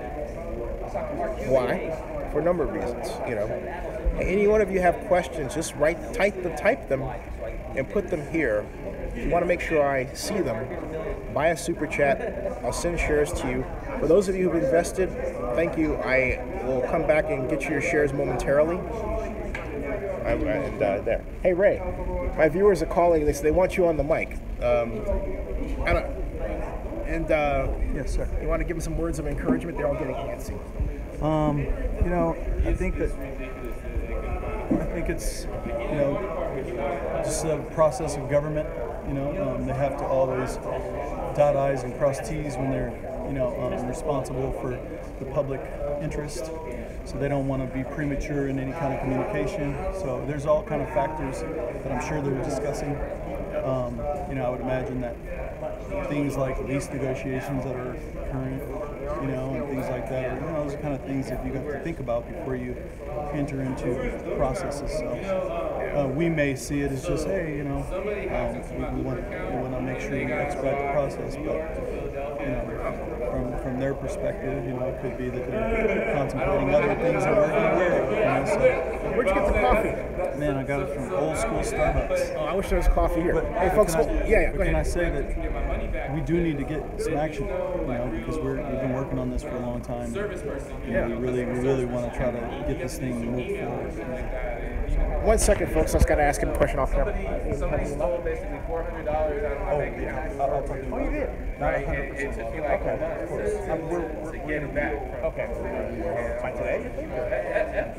Why? For a number of reasons. Any one of you have questions, just type them, and put them here. If you want to make sure I see them, buy a super chat. I'll send shares to you. For those of you who've invested, thank you. I will come back and get you your shares momentarily. There. Hey Ray, my viewers are calling. They want you on the mic. Yes, sir. You want to give them some words of encouragement? They're all getting antsy. I think it's just a process of government. They have to always dot I's and cross T's when they're responsible for the public interest, so they don't want to be premature in any kind of communication. So there's all kind of factors that I'm sure they're discussing. You know, I would imagine that things like lease negotiations that are current, you know, and things like that, are, you know, those kind of things that you have to think about before you enter into processes. So we may see it as just, hey, you know, we want to make sure we expedite the process, but you know, from their perspective, you know, it could be that they're contemplating other things that we're aware of. You know, so. Where'd you get the coffee? Man, I got it from old school Starbucks. Oh, I wish there was coffee here. But, hey, folks, can I say that we do need to get some action, you know, because we've been working on this for a long time. And, we really want to try to get this thing moved forward. 1 second, folks. I just got to ask him a question off camera. Somebody stole basically $400 out of my bank account. Oh, you did? It took me like a month to get it back. Okay. By today? I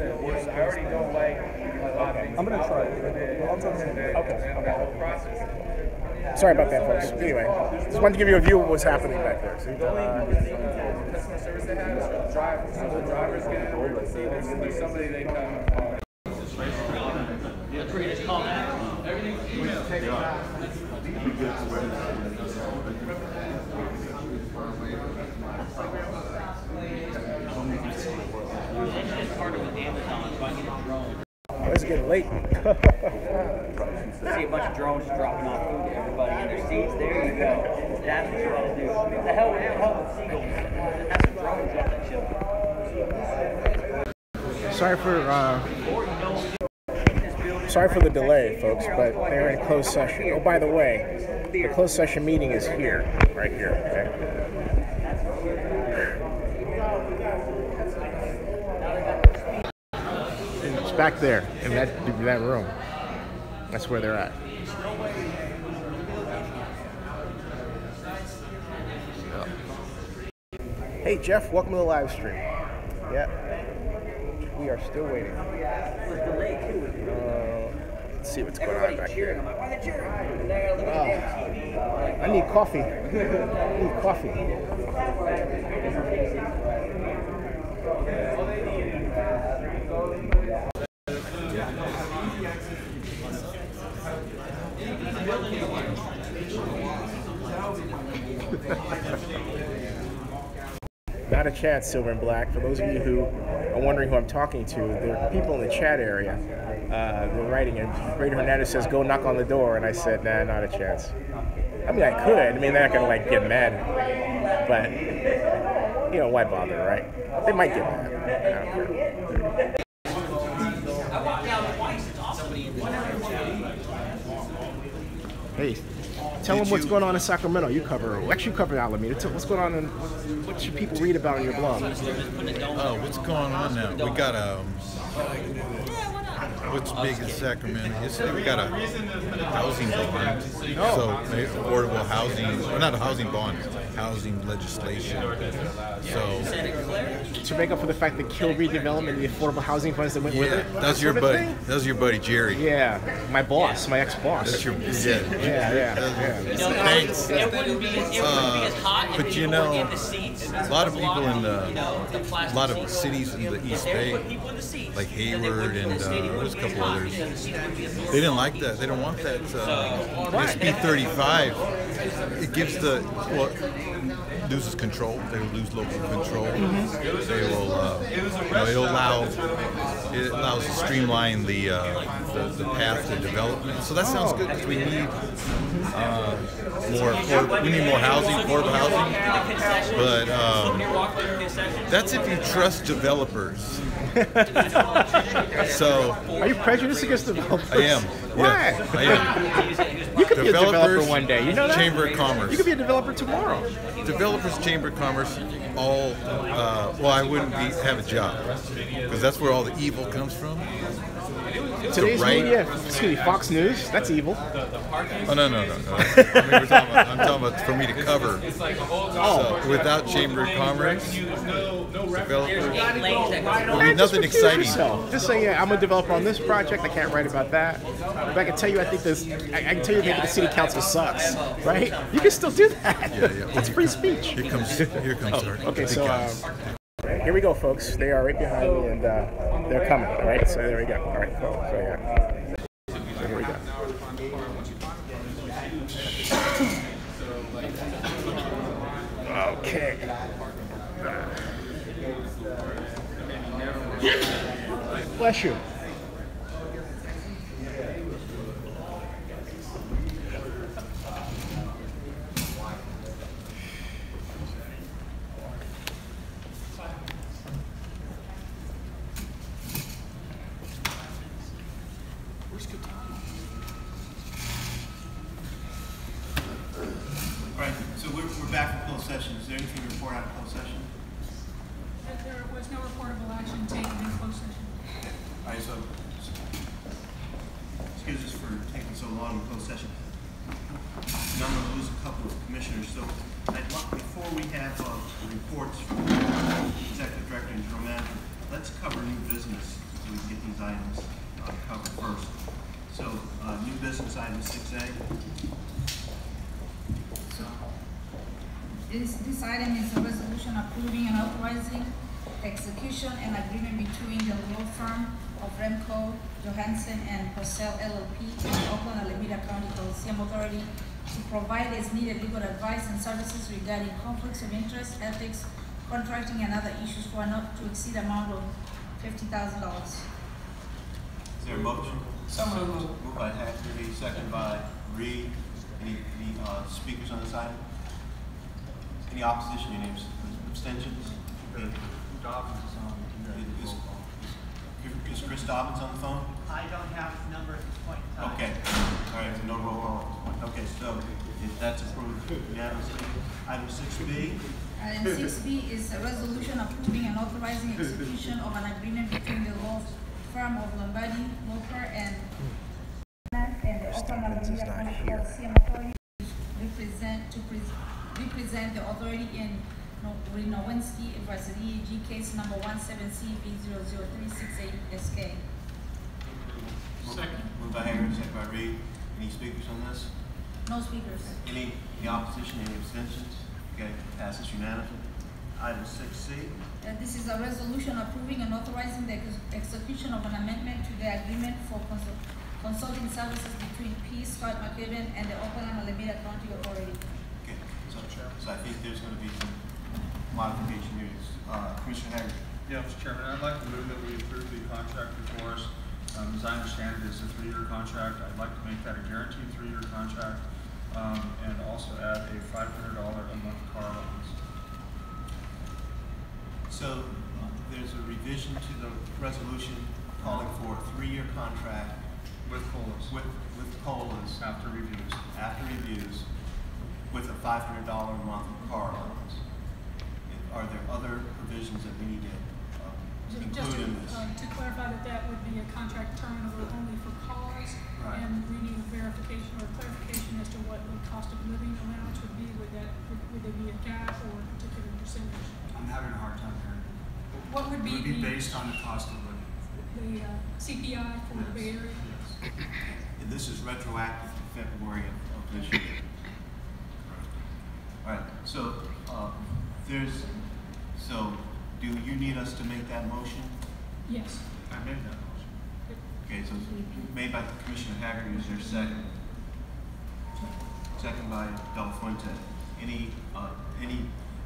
already don't like a lot of things. I'm going to try it. I'll talk to you. Okay. The whole process. Sorry about that, folks. Anyway, just wanted to give you a view of what's happening back there. See? Customer service they have is drivers. So the drivers get there's somebody they come. It's getting late. See a bunch of drones just dropping off food to everybody in their seats. There you go. That's what you want to do. The hell with seagulls. That's some drones Sorry for the delay, folks, but they're in closed session. Oh, by the way, the closed session meeting is here, right here. Okay. It's back there in that room. That's where they're at. Hey Jeff, welcome to the live stream. Yeah, we are still waiting. Let's see what's going on back here. I need coffee. I need coffee. Not a chance, Silver and Black. For those of you who are wondering who I'm talking to, there are people in the chat area. They're writing, and Raider Hernandez says, "Go knock on the door," and I said, "Nah, not a chance." I mean, I could. I mean, they're not gonna like get mad, but you know, why bother, right? They might get mad. I don't care. Hey, tell them what's going on in Sacramento. You cover, actually you cover Alameda. What's going on and what should people read about in your blog? Oh, what's going on now? We got what's big in Sacramento? We got a housing bond. So affordable housing, or not a housing bond, housing legislation. So to make up for the fact that killed redevelopment and the affordable housing funds that went with it. That's your buddy. That's your buddy Jerry. Yeah, my boss, my ex-boss. That's your yeah. Thanks. But you know, a lot of people in a lot of cities in the East Bay, like Hayward and there's a couple others, they didn't like that. They don't want that. SB 35. It gives loses control. They will lose local control. They will, it allows to streamline the path to development. So that sounds good because we need more housing, affordable housing. But that's if you trust developers. So are you prejudiced against developers? I am. Why? Yeah, I am. You could be a developer one day. You know that? Chamber of Commerce. You could be a developer tomorrow. Developers, Chamber of Commerce, all. I wouldn't have a job because that's where all the evil comes from. Today's media, excuse me, Fox News, that's evil. Oh, no. I mean, I'm talking about for me to cover. So, without Chamber of Commerce, developers, there'll be nothing exciting. Just say, yeah, I'm a developer on this project, I can't write about that. But I can tell you, I can tell you maybe the city council sucks, right? You can still do that. Yeah. That's free speech. Here comes our okay, so, here we go, folks. They are right behind me, and they're coming. All right, so there we go. All right, cool. So yeah. So here we go. Okay. Bless you. We're back in closed session. Is there anything to report out of closed session? There was no reportable action taken in closed session. All right, so excuse us for taking so long in closed session. Now I'm going to lose a couple of commissioners. So before we have reports from the executive director and general manager, let's cover new business so we can get these items covered first. So new business item 6A. This item is a resolution approving and authorizing execution and agreement between the law firm of Remco, Johansson and Purcell LLP and the Oakland Alameda County Coliseum Authority to provide as needed legal advice and services regarding conflicts of interest, ethics, contracting, and other issues for a not to exceed amount of $50,000. Is there a motion? So moved. Moved by Hackney, second by Reed. Any speakers on this item? Any opposition? Any abstentions? Dobbins is on. Is Chris Dobbins on the phone? I don't have his number at this point in time. Okay. All right, so no roll call. Okay, so if that's approved unanimously. Item 6B. Item 6B is a resolution approving and authorizing execution of an agreement between the law firm of Lombardi, Loper, and the Oakland Alameda County Coliseum Authority represent the authority in Nowinski advisory G case number 17CV00368SK. Second. Moved by Hager, second by Reed. Any speakers on this? No speakers. Any opposition, any abstentions? Okay, passes unanimously. Item 6C. This is a resolution approving and authorizing the execution of an amendment to the agreement for consulting services between P. Scott McKibben and the Oakland Alameda County Authority. Okay, so I think there's going to be some modification here. Commissioner Hager. Yeah, Mr. Chairman, I'd like to move that we approve the contract before us. As I understand it, it's a 3-year contract. I'd like to make that a guaranteed 3-year contract and also add a $500 a month car allowance. So there's a revision to the resolution calling for a 3-year contract with COLAs. With COLAs after reviews. With a $500 a month car allowance. Are there other provisions that we need to include in this? To clarify that would be a contract terminable only for cause, right. And we need clarification as to what the cost of living allowance would be. Would there be a cap or a particular percentage? I'm having a hard time hearing. What would be? It would be based on the cost of living. The CPI for the Bay Area. Yes. And this is retroactive to February of this year. All right. So do you need us to make that motion? Yes. I made that motion. Okay, so it's made by Commissioner Hager. Is there a second? Second by Del Fuente.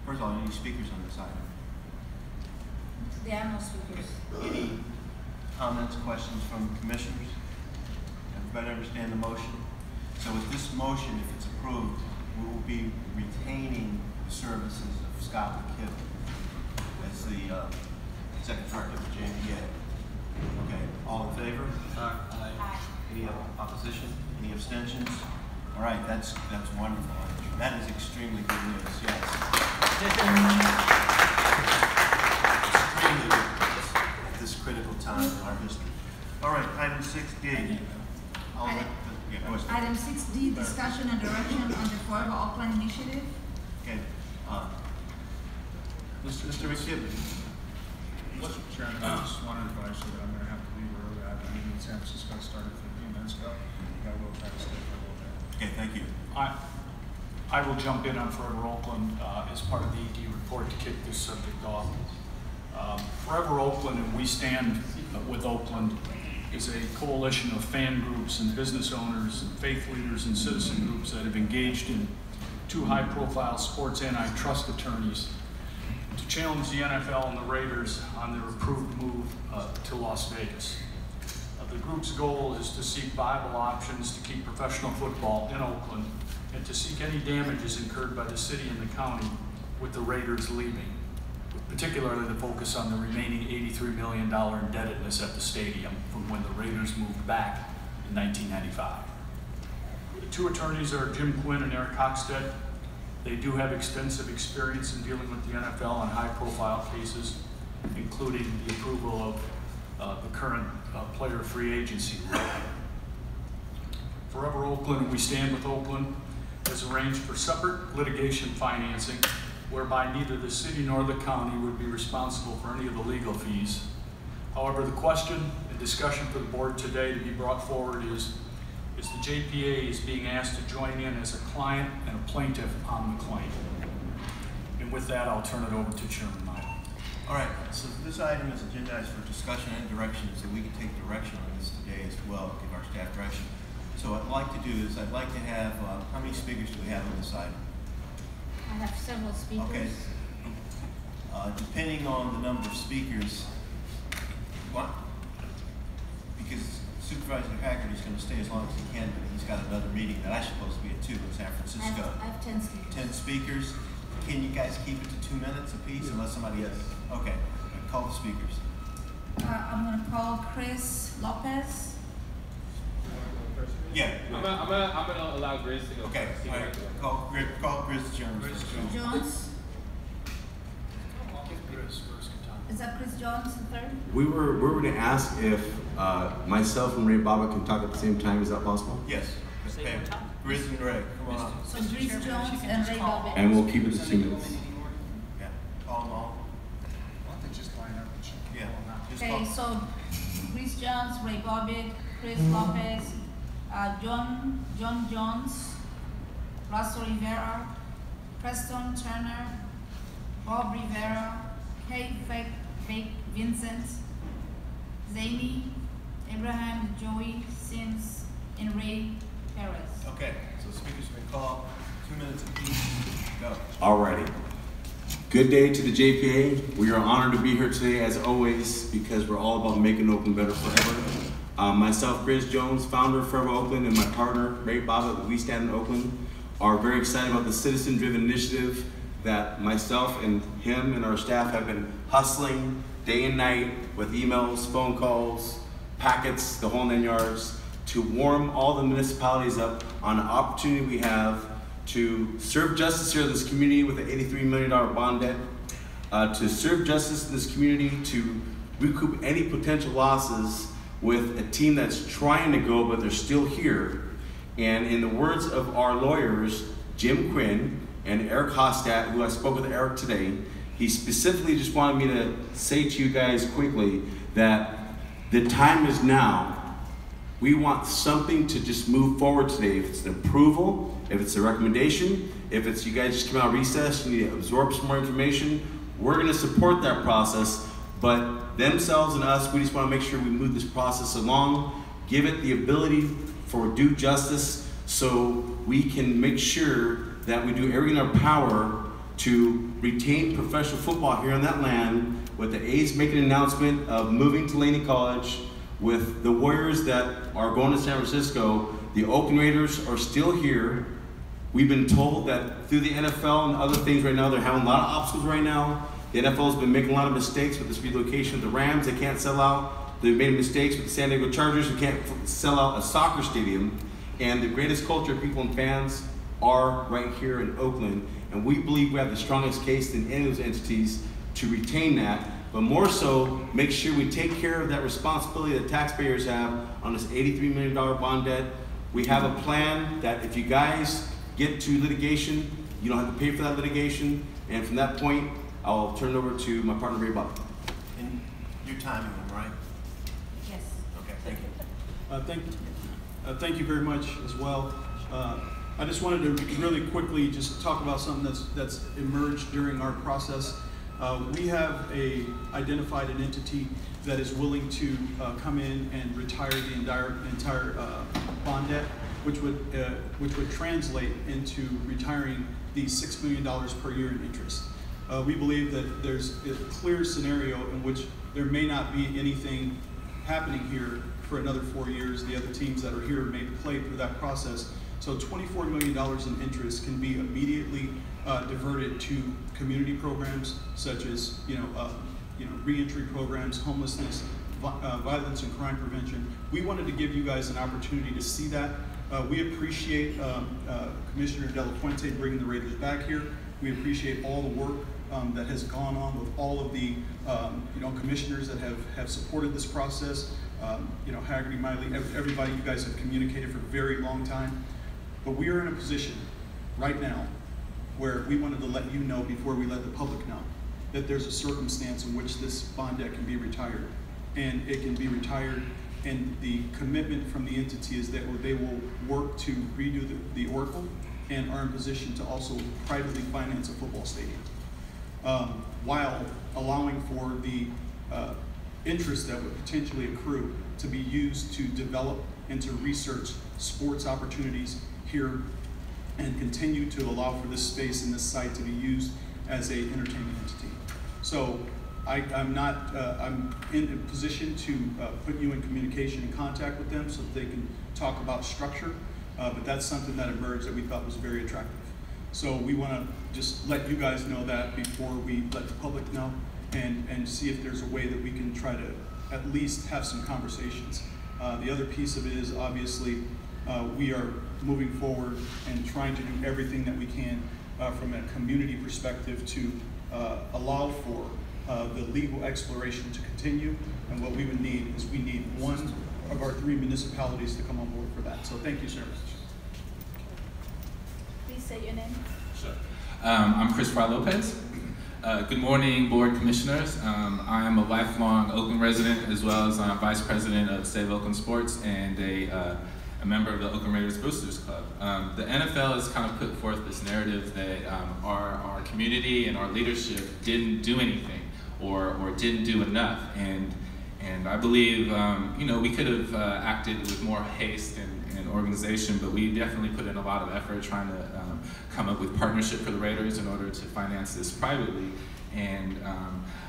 First of all, any speakers on this item? There are no speakers. Any comments, questions from commissioners? Everybody understand the motion? So with this motion, if it's approved, we will be retaining the services of Scott McKibben as the executive director of the JPA. Okay, all in favor? Aye. Any opposition? Any abstentions? All right, that's wonderful. That is extremely good news. Yes. Extremely good news at this critical time in our history. All right, item 6D. Item 6D, discussion and direction on the Forever Oakland initiative. Okay. Mr. McKibben. Mr. Chairman, I just wanted to advise you that I'm going to have to leave early. I have a meeting in San Francisco. Started 15 minutes ago. I will try to stay for a little bit. Okay, thank you. I will jump in on Forever Oakland as part of the ED report to kick this subject off. Forever Oakland and We Stand with Oakland is a coalition of fan groups and business owners and faith leaders and citizen groups that have engaged in 2 high-profile sports antitrust attorneys to challenge the NFL and the Raiders on their approved move to Las Vegas. The group's goal is to seek viable options to keep professional football in Oakland and to seek any damages incurred by the city and the county with the Raiders leaving, particularly to focus on the remaining $83 million indebtedness at the stadium from when the Raiders moved back in 1995. The 2 attorneys are Jim Quinn and Eric Hockstedt. They do have extensive experience in dealing with the NFL on high-profile cases, including the approval of the current player free agency rule. Forever Oakland and We Stand with Oakland has arranged for separate litigation financing whereby neither the city nor the county would be responsible for any of the legal fees. However, the question and discussion for the board today to be brought forward is the JPA is being asked to join in as a client and a plaintiff on the claim. And with that, I'll turn it over to Chairman Meyer. All right, so this item is agendized for discussion and direction, so we can take direction on this today as well, give our staff direction. So what I'd like to do is I'd like to have, how many speakers do we have on this item? I have several speakers. Okay. Depending on the number of speakers, what? Because Supervisor Haggard is going to stay as long as he can, but he's got another meeting that I'm supposed to be at 2 in San Francisco. I have 10 speakers. 10 speakers. Can you guys keep it to 2 minutes apiece unless somebody else? Okay. Call the speakers. I'm going to call Chris Lopez. Yeah. I'm gonna allow Grizz to go. Okay. All right. Call Chris Jones. Jones. Is that Chris Jones the third? We were going to ask if myself and Ray Baba can talk at the same time. Is that possible? Yes. Okay. Grizz and Ray, come on. So Chris Jones and Ray Baba. And we'll keep it to 2 minutes. Yeah. Call them all. Why don't they just line up and check? Yeah. Okay, so Chris Jones, Ray Bobbitt, Chris Lopez, John Jones, Russell Rivera, Preston Turner, Bob Rivera, Kate Fake Vincent, Zany, Abraham, Joey Sims, and Ray Perez. Okay, so speakers have been called. 2 minutes apiece. Go. Alrighty. Good day to the JPA. We are honored to be here today, as always, because we're all about making Oakland better forever. Myself, Grizz Jones, founder of Forever Oakland, and my partner, Ray Bobbitt, We Stand in Oakland, are very excited about the citizen-driven initiative that myself and him and our staff have been hustling day and night with emails, phone calls, packets, the whole 9 yards, to warm all the municipalities up on an opportunity we have to serve justice here in this community with an $83 million bond debt, to serve justice in this community, to recoup any potential losses with a team that's trying to go, but they're still here. And in the words of our lawyers, Jim Quinn and Eric Hostat, who I spoke with Eric today, he specifically just wanted me to say to you guys quickly that the time is now. We want something to just move forward today. If it's an approval, if it's a recommendation, if it's you guys just come out of recess, you need to absorb some more information, we're gonna support that process, but themselves and us, we just wanna make sure we move this process along, give it the ability for due justice so we can make sure that we do everything in our power to retain professional football here on that land, with the A's making an announcement of moving to Laney College, with the Warriors that are going to San Francisco. The Oakland Raiders are still here. We've been told that through the NFL and other things right now, they're having a lot of obstacles right now. The NFL has been making a lot of mistakes with this relocation of the Rams. They can't sell out. They've made mistakes with the San Diego Chargers, who can't sell out a soccer stadium. And the greatest culture of people and fans are right here in Oakland. And we believe we have the strongest case than any of those entities to retain that. But more so, make sure we take care of that responsibility that taxpayers have on this $83 million bond debt. We have a plan that if you guys get to litigation, you don't have to pay for that litigation. And from that point, I'll turn it over to my partner, Ray Bob. And you're timing them, right? Yes. Okay, thank you. Thank you very much as well. I just wanted to really quickly just talk about something that's emerged during our process. We have identified an entity that is willing to come in and retire the entire bond debt, which would translate into retiring the $6 million per year in interest. We believe that there's a clear scenario in which there may not be anything happening here for another 4 years. The other teams that are here may play through that process. So $24 million in interest can be immediately diverted to community programs such as reentry programs, homelessness, violence and crime prevention. We wanted to give you guys an opportunity to see that. We appreciate Commissioner De La Fuente bringing the Raiders back here. We appreciate all the work that has gone on with all of the commissioners that have supported this process. Haggerty, Miley, everybody, you guys have communicated for a very long time. But we are in a position right now where we wanted to let you know before we let the public know that there's a circumstance in which this bond debt can be retired. And it can be retired, and the commitment from the entity is that they will work to redo the Oracle and are in position to also privately finance a football stadium, while allowing for the interest that would potentially accrue to be used to develop and to research sports opportunities here and continue to allow for this space and this site to be used as an entertainment entity. So I'm in a position to put you in communication and contact with them so that they can talk about structure, but that's something that emerged that we thought was very attractive. So we want to just let you guys know that before we let the public know, and see if there's a way that we can try to at least have some conversations. The other piece of it is obviously we are moving forward and trying to do everything that we can from a community perspective to allow for the legal exploration to continue. And what we would need is we need one of our 3 municipalities to come on board for that. So thank you, sir. Please say your name. Sure. I'm Chris Fry Lopez. Good morning, board commissioners. I am a lifelong Oakland resident, as well as I'm vice president of State of Oakland Sports and a member of the Oakland Raiders Boosters Club. The NFL has kind of put forth this narrative that our community and our leadership didn't do anything or didn't do enough, and I believe we could have acted with more haste and organization, but we definitely put in a lot of effort trying to come up with partnership for the Raiders in order to finance this privately, and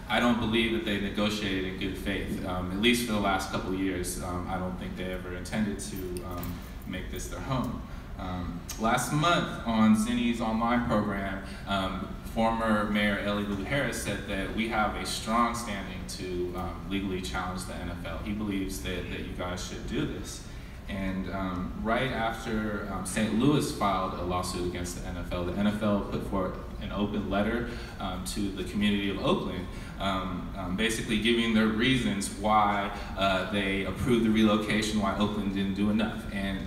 I don't believe that they negotiated in good faith, at least for the last couple of years. I don't think they ever intended to make this their home. Last month on Zinni's online program, former Mayor Ellie Lou Harris said that we have a strong standing to legally challenge the NFL. He believes that you guys should do this. And right after St. Louis filed a lawsuit against the NFL put forth an open letter to the community of Oakland, basically giving their reasons why they approved the relocation, why Oakland didn't do enough. And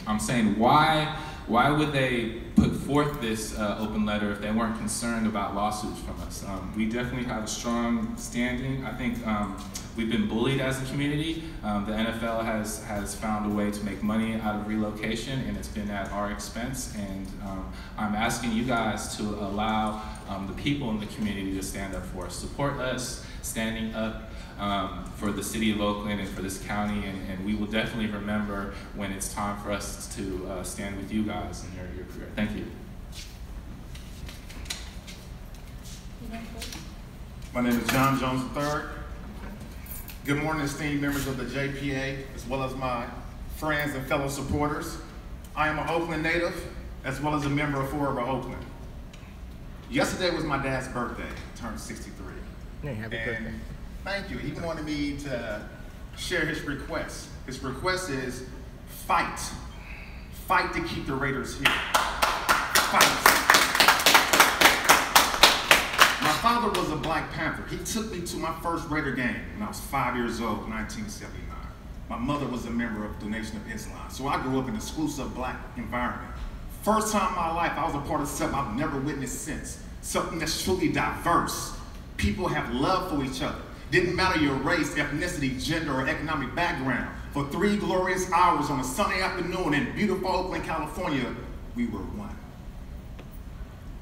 I'm saying, why would they put forth this open letter if they weren't concerned about lawsuits from us? We definitely have a strong standing. I think we've been bullied as a community. The NFL has found a way to make money out of relocation, and it's been at our expense. And I'm asking you guys to allow the people in the community to stand up for us, support us, standing up for the city of Oakland and for this county, and we will definitely remember when it's time for us to stand with you guys in your career. Thank you. My name is John Jones III. Good morning, esteemed members of the JPA, as well as my friends and fellow supporters. I am an Oakland native, as well as a member of Forever Oakland. Yesterday was my dad's birthday. He turned 63. Yeah, happy birthday. Thank you. He wanted me to share his request. His request is fight. Fight to keep the Raiders here. Fight. My father was a Black Panther. He took me to my first Raider game when I was 5 years old, 1979. My mother was a member of the Nation of Islam. So I grew up in an exclusive Black environment. First time in my life, I was a part of something I've never witnessed since. Something that's truly diverse. People have love for each other. Didn't matter your race, ethnicity, gender, or economic background. For 3 glorious hours on a sunny afternoon in beautiful Oakland, California, we were one.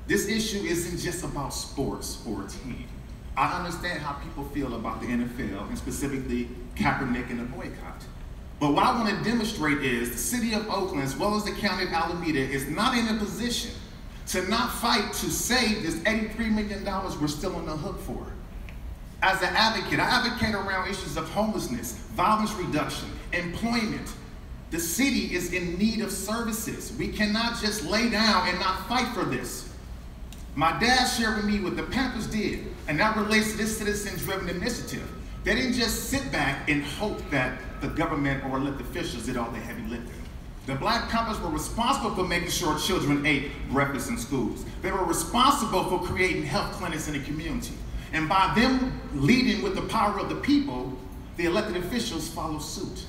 This issue isn't just about sports or a team. I understand how people feel about the NFL and specifically Kaepernick and the boycott. But what I want to demonstrate is the city of Oakland, as well as the county of Alameda, is not in a position to not fight to save this $83 million we're still on the hook for. As an advocate, I advocate around issues of homelessness, violence reduction, employment. The city is in need of services. We cannot just lay down and not fight for this. My dad shared with me what the Panthers did, and that relates to this citizen-driven initiative. They didn't just sit back and hope that the government or elected officials did all the heavy lifting. The Black Panthers were responsible for making sure children ate breakfast in schools. They were responsible for creating health clinics in the community. And by them leading with the power of the people, the elected officials follow suit.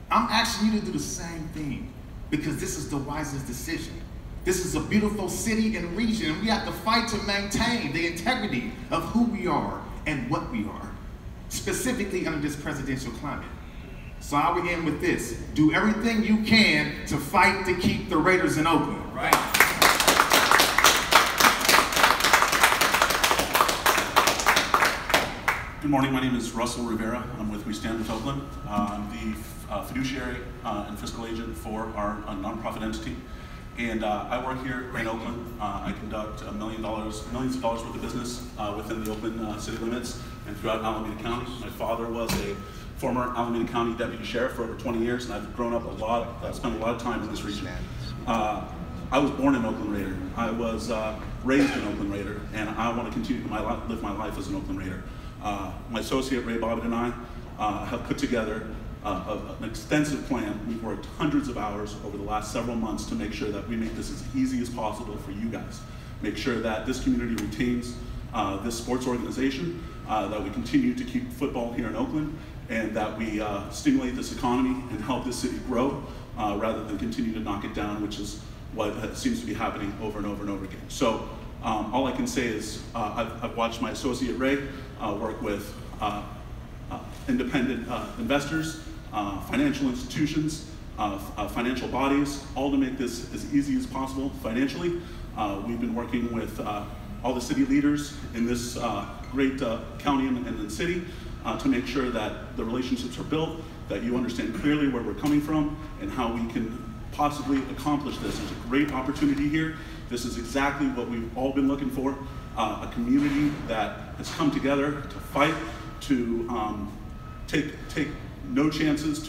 I'm asking you to do the same thing because this is the wisest decision. This is a beautiful city and region, and we have to fight to maintain the integrity of who we are and what we are, specifically under this presidential climate. So I will end with this. Do everything you can to fight to keep the Raiders in Oakland. Right. Good morning, my name is Russell Rivera. I'm with We Stand With Oakland. I'm the fiduciary and fiscal agent for our nonprofit entity. And I work here in Oakland. I conduct millions of dollars worth of business within the Oakland city limits and throughout Alameda County. My father was a former Alameda County deputy sheriff for over 20 years, and I've grown up spent a lot of time in this region. I was born an Oakland Raider. I was raised an Oakland Raider, and I want to continue to live my life as an Oakland Raider. My associate Ray Bobbitt and I have put together an extensive plan. We've worked hundreds of hours over the last several months to make sure that we make this as easy as possible for you guys. Make sure that this community retains this sports organization, that we continue to keep football here in Oakland, and that we stimulate this economy and help this city grow rather than continue to knock it down, which is what seems to be happening over and over and over again. So all I can say is I've watched my associate Ray work with independent investors, financial institutions, financial bodies, all to make this as easy as possible financially. We've been working with all the city leaders in this great county and city to make sure that the relationships are built, that you understand clearly where we're coming from and how we can possibly accomplish this. There's a great opportunity here. This is exactly what we've all been looking for, a community that has come together to fight, to take no chances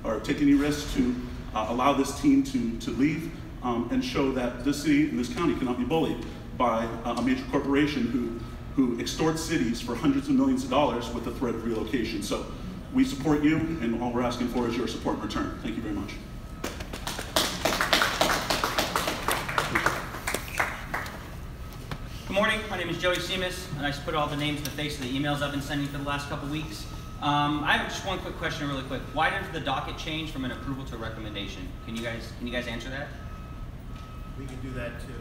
or take any risks to allow this team to leave and show that this city and this county cannot be bullied by a major corporation who extorts cities for hundreds of millions of dollars with the threat of relocation. So we support you, and all we're asking for is your support in return. Thank you very much. Good morning, my name is Joey Seamus, and I just put all the names in the face of the emails I've been sending for the last couple weeks. I have just one quick question really quick. Why did the docket change from an approval to a recommendation? Can you guys answer that? We can do that too.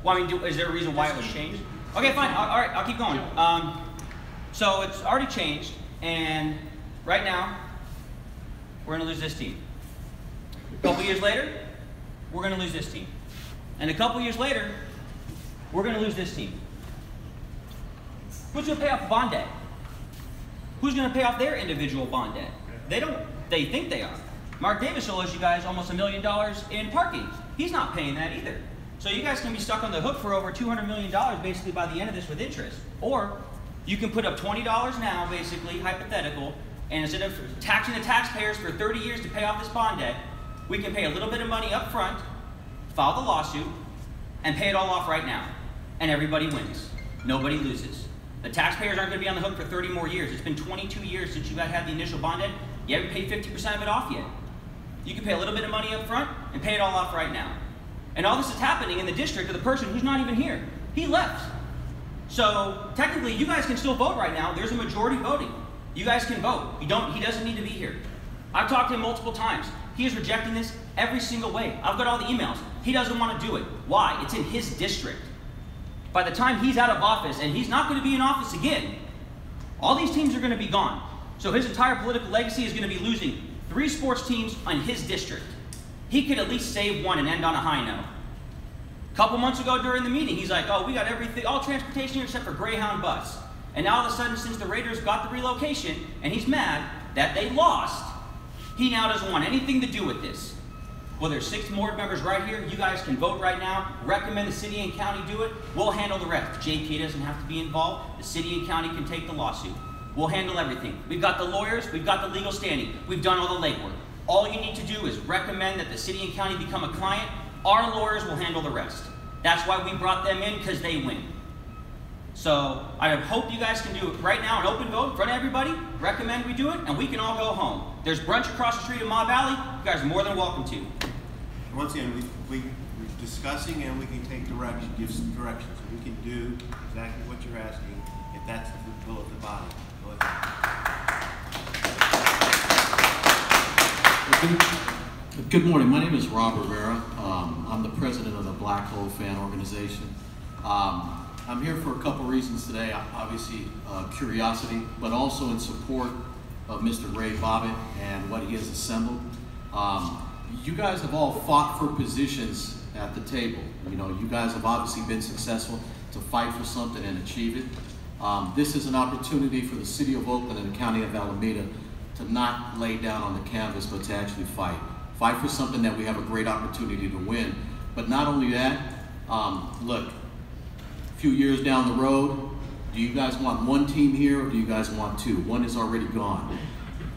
Well, I mean, is there a reason why it was changed? Okay, fine, all right, I'll keep going. So it's already changed, and right now, we're gonna lose this team. A couple years later, we're gonna lose this team. And a couple years later, we're going to lose this team. Who's going to pay off the bond debt? Who's going to pay off their individual bond debt? They think they are. Mark Davis owes you guys almost $1 million in parking. He's not paying that either. So you guys can be stuck on the hook for over $200 million basically by the end of this with interest. Or you can put up $20 now, basically, hypothetical, and instead of taxing the taxpayers for 30 years to pay off this bond debt, we can pay a little bit of money up front, file the lawsuit, and pay it all off right now. And everybody wins. Nobody loses. The taxpayers aren't going to be on the hook for 30 more years. It's been 22 years since you guys had the initial bond debt. You haven't paid 50% of it off yet. You can pay a little bit of money up front and pay it all off right now. And all this is happening in the district of the person who's not even here. He left. So technically, you guys can still vote right now. There's a majority voting. You guys can vote. He doesn't need to be here. I've talked to him multiple times. He is rejecting this every single way. I've got all the emails. He doesn't want to do it. Why? It's in his district. By the time he's out of office, and he's not going to be in office again, all these teams are going to be gone. So his entire political legacy is going to be losing 3 sports teams in his district. He could at least save one and end on a high note. A couple months ago during the meeting, he's like, oh, we got everything, all transportation here except for Greyhound bus. And now all of a sudden, since the Raiders got the relocation, and he's mad that they lost, he now doesn't want anything to do with this. Well, there's 6 board members right here. You guys can vote right now. Recommend the city and county do it. We'll handle the rest. JPA doesn't have to be involved. The city and county can take the lawsuit. We'll handle everything. We've got the lawyers. We've got the legal standing. We've done all the legwork. All you need to do is recommend that the city and county become a client. Our lawyers will handle the rest. That's why we brought them in, because they win. So I hope you guys can do it right now, an open vote in front of everybody. Recommend we do it, and we can all go home. There's brunch across the street in Ma Valley. You guys are more than welcome to. Once again, we're discussing, and we can take direction, give some direction. So we can do exactly what you're asking if that's the will of the body. Go ahead. Good morning. My name is Rob Rivera. I'm the president of the Black Hole Fan Organization. I'm here for a couple reasons today. Obviously, curiosity, but also in support of Mr. Ray Bobbitt and what he has assembled. You guys have all fought for positions at the table. You know, you guys have obviously been successful to fight for something and achieve it. This is an opportunity for the city of Oakland and the county of Alameda to not lay down on the canvas, but to actually fight. Fight for something that we have a great opportunity to win. But not only that, look, a few years down the road, do you guys want one team here or do you guys want 2? One is already gone.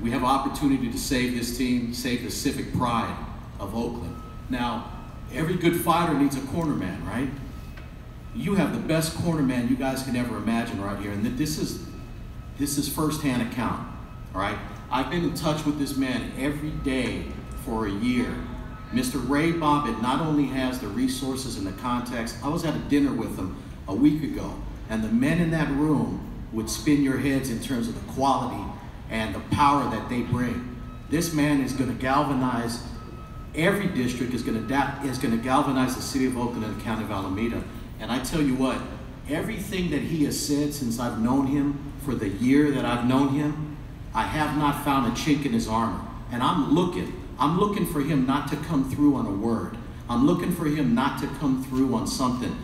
We have an opportunity to save this team, save the civic pride of Oakland. Now, every good fighter needs a corner man, right? You have the best corner man you guys can ever imagine right here, and this is first-hand account, all right? I've been in touch with this man every day for a year. Mr. Ray Bobbitt not only has the resources and the context. I was at a dinner with him a week ago, and the men in that room would spin your heads in terms of the quality and the power that they bring. This man is going to galvanize every district, is going to galvanize the city of Oakland and the county of Alameda. And I tell you what, everything that he has said since I've known him, for the year that I've known him, I have not found a chink in his armor. And I'm looking for him not to come through on a word. I'm looking for him not to come through on something.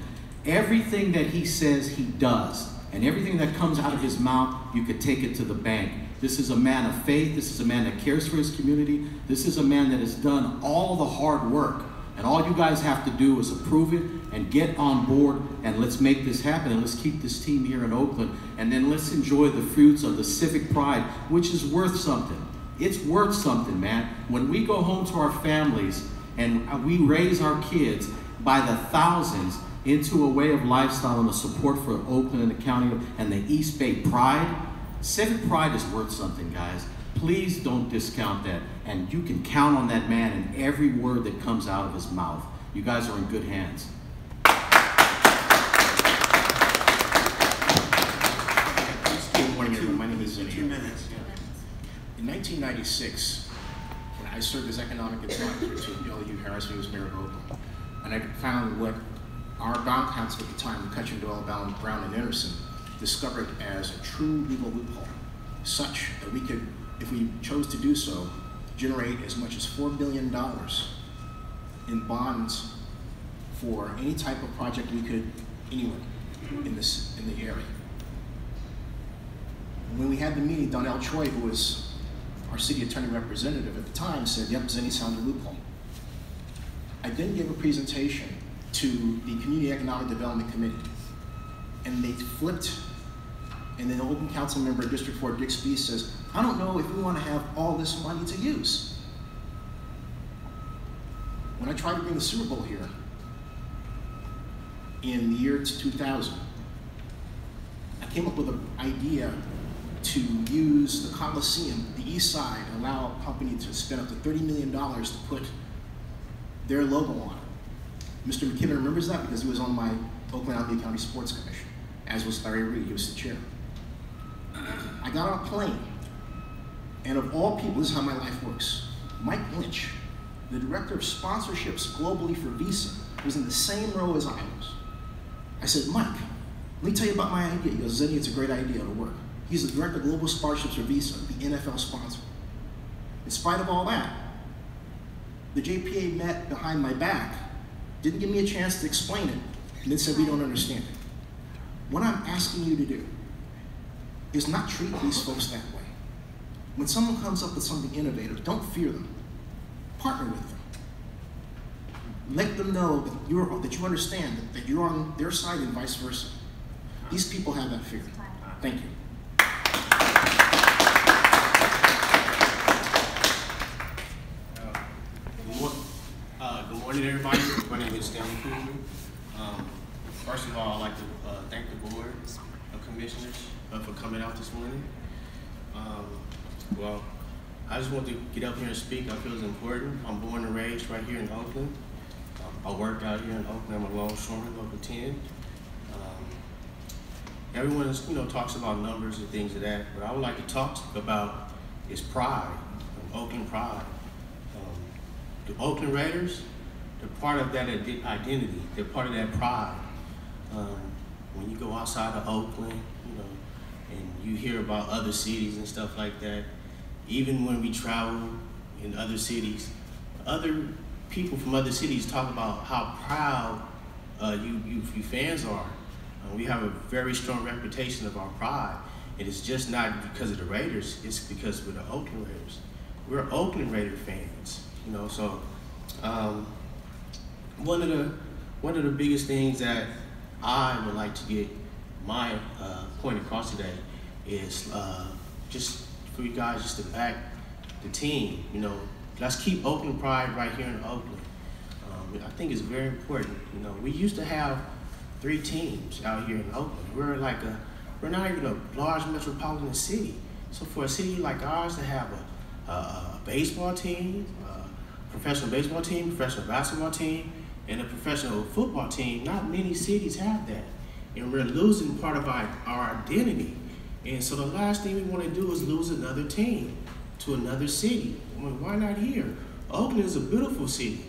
Everything that he says, he does. And everything that comes out of his mouth, you could take it to the bank. This is a man of faith. This is a man that cares for his community. This is a man that has done all the hard work. And all you guys have to do is approve it and get on board, and let's make this happen, and let's keep this team here in Oakland, and then let's enjoy the fruits of the civic pride, which is worth something. It's worth something, man. When we go home to our families and we raise our kids by the thousands into a way of lifestyle and a support for Oakland and the county and the East Bay pride, civic pride is worth something, guys. Please don't discount that. And you can count on that man in every word that comes out of his mouth. You guys are in good hands. Good morning, everyone. My name is Zinni. 2 minutes. In 1996, when I served as economic advisor to L.U. Harris, who was mayor of Oakland, and I found what our bond council at the time, McCutcheon, Doyle, Brown, and Anderson, discovered as a true legal loophole, such that we could, if we chose to do so, generate as much as $4 billion in bonds for any type of project we could anywhere in the area. And when we had the meeting, Donnell Troy, who was our city attorney representative at the time, said, "Yep, Zinni found a loophole." I then gave a presentation to the Community Economic Development Committee, and they flipped. And then the Oakland Council member, District 4, Dick Spees, says, "I don't know if we want to have all this money to use." When I tried to bring the Super Bowl here in the year 2000, I came up with an idea to use the Coliseum, the east side, allow a company to spend up to $30 million to put their logo on it. Mr. McKibben remembers that because he was on my Oakland Alameda County Sports Commission, as was Larry Reed, he was the chair. I got on a plane, and of all people, this is how my life works. Mike Lynch, the director of sponsorships globally for Visa, was in the same row as I was. I said, "Mike, let me tell you about my idea." He goes, "Zinni, it's a great idea, it'll work." He's the director of global sponsorships for Visa, the NFL sponsor. In spite of all that, the JPA met behind my back, didn't give me a chance to explain it, and then said, "We don't understand it." What I'm asking you to do is not treat these folks that way. When someone comes up with something innovative, don't fear them. Partner with them. Let them know that you understand that you're on their side and vice versa. These people have that fear. Thank you. Good morning, everybody. My name is Stanley Kruger. First of all, I'd like to thank the board of commissioners for coming out this morning. Well, I just want to get up here and speak. I feel it's important. I'm born and raised right here in Oakland. I work out here in Oakland. I'm a longshoreman, local 10. Everyone is, talks about numbers and things of that, but I would like to talk about is pride, Oakland pride. The Oakland Raiders, they're part of that identity. They're part of that pride. When you go outside of Oakland, and you hear about other cities and stuff like that, even when we travel in other cities, other people from other cities talk about how proud you fans are. We have a very strong reputation of our pride. And it's just not because of the Raiders, it's because we're the Oakland Raiders. We're Oakland Raider fans, so one of the biggest things that I would like to get my point across today is just for you guys just to back the team. Let's keep Oakland pride right here in Oakland. I think it's very important. We used to have 3 teams out here in Oakland. We're not even a large metropolitan city. So for a city like ours to have a baseball team, a professional baseball team, professional basketball team, and a professional football team, not many cities have that. And we're losing part of our identity. And so the last thing we want to do is lose another team to another city. Why not here? Oakland is a beautiful city.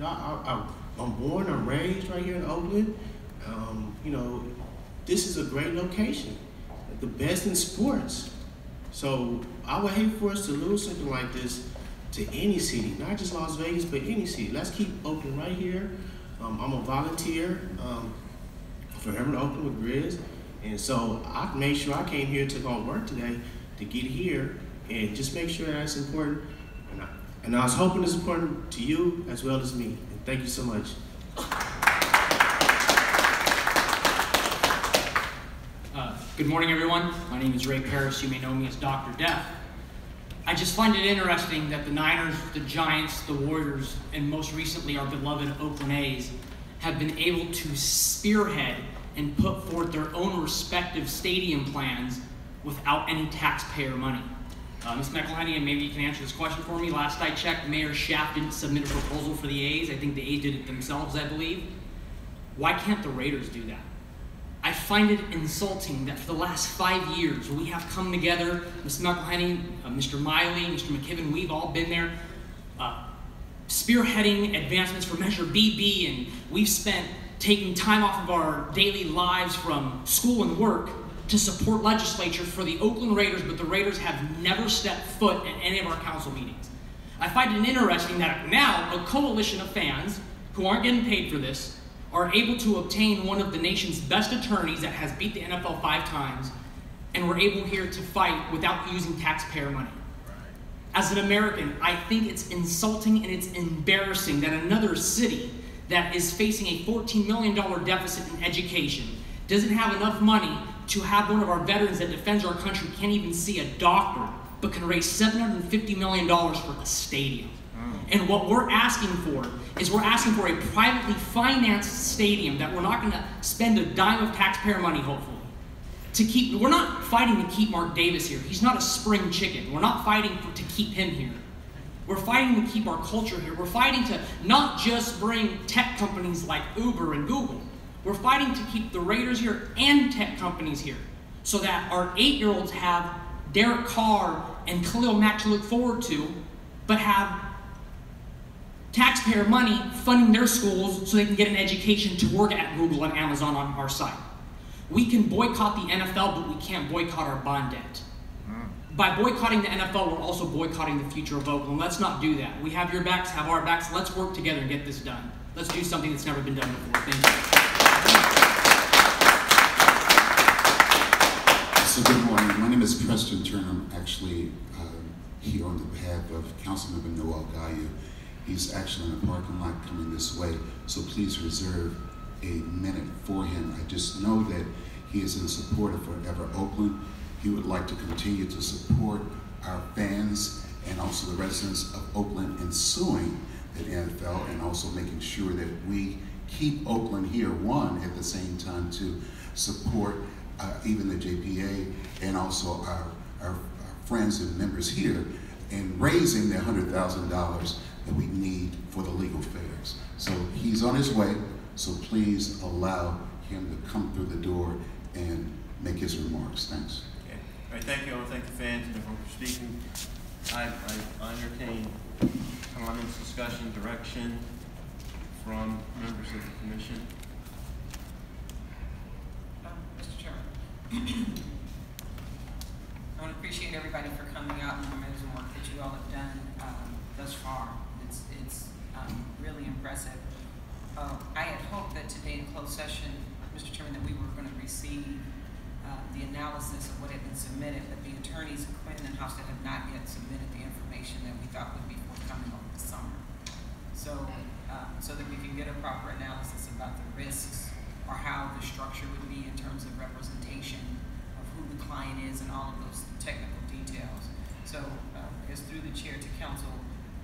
I'm born, I'm raised right here in Oakland. This is a great location, the best in sports. So I would hate for us to lose something like this to any city, not just Las Vegas, but any city. Let's keep Oakland right here. I'm a volunteer for Urban Oakland with Grizz, and so I made sure I came here, took on work today to get here and just make sure that's important. And I was hoping it's important to you as well as me. And thank you so much. Good morning, everyone. My name is Ray Parrish. You may know me as Dr. Death. I just find it interesting that the Niners, the Giants, the Warriors, and most recently our beloved Oakland A's have been able to spearhead and put forth their own respective stadium plans without any taxpayer money. Ms. McElhenney, and maybe you can answer this question for me. Last I checked, Mayor Schaaf didn't submit a proposal for the A's. I think the A's did it themselves, I believe. Why can't the Raiders do that? I find it insulting that for the last 5 years, we have come together, Ms. McElhenney, Mr. Miley, Mr. McKibben, we've all been there, spearheading advancements for Measure BB, and we've spent taking time off of our daily lives from school and work to support legislature for the Oakland Raiders, but the Raiders have never stepped foot at any of our council meetings. I find it interesting that now a coalition of fans who aren't getting paid for this are able to obtain one of the nation's best attorneys that has beat the NFL 5 times, and we're able here to fight without using taxpayer money. As an American, I think it's insulting and it's embarrassing that another city that is facing a $14 million deficit in education doesn't have enough money to have one of our veterans that defends our country can't even see a doctor, but can raise $750 million for a stadium. And what we're asking for is we're asking for a privately financed stadium that we're not going to spend a dime of taxpayer money, hopefully. We're not fighting to keep Mark Davis here. He's not a spring chicken. We're not fighting to keep him here. We're fighting to keep our culture here. We're fighting to not just bring tech companies like Uber and Google. We're fighting to keep the Raiders here and tech companies here so that our 8-year-olds have Derek Carr and Khalil Mack to look forward to, but have taxpayer money funding their schools so they can get an education to work at Google and Amazon on our site. We can boycott the NFL, but we can't boycott our bond debt. By boycotting the NFL, we're also boycotting the future of Oakland. Let's not do that. We have your backs, have our backs. Let's work together and get this done. Let's do something that's never been done before. Thank you. So good morning. My name is Preston Turner. I'm actually here on the behalf of Councilmember Noel Gayu. He's actually in the parking lot coming this way, so please reserve a minute for him. I just know that he is in support of Forever Oakland. He would like to continue to support our fans and also the residents of Oakland in suing the NFL and also making sure that we keep Oakland here, one, at the same time to support even the JPA and also our friends and members here in raising the $100,000 that we need for the legal affairs. So he's on his way, so please allow him to come through the door and make his remarks. Thanks. Okay. All right, thank you. I want to thank the fans and everyone for speaking. I entertain comments, discussion, direction from members of the commission. Mr. Chairman, I want to appreciate everybody for coming out and the amazing work that you all have done thus far. It's really impressive. I had hoped that today in closed session, Mr. Chairman, that we were going to receive the analysis of what had been submitted, but the attorneys Quinn and Hofstad have not yet submitted the information that we thought would be forthcoming over the summer. So that we can get a proper analysis about the risks or how the structure would be in terms of representation of who the client is and all of those technical details. So I guess through the chair to council,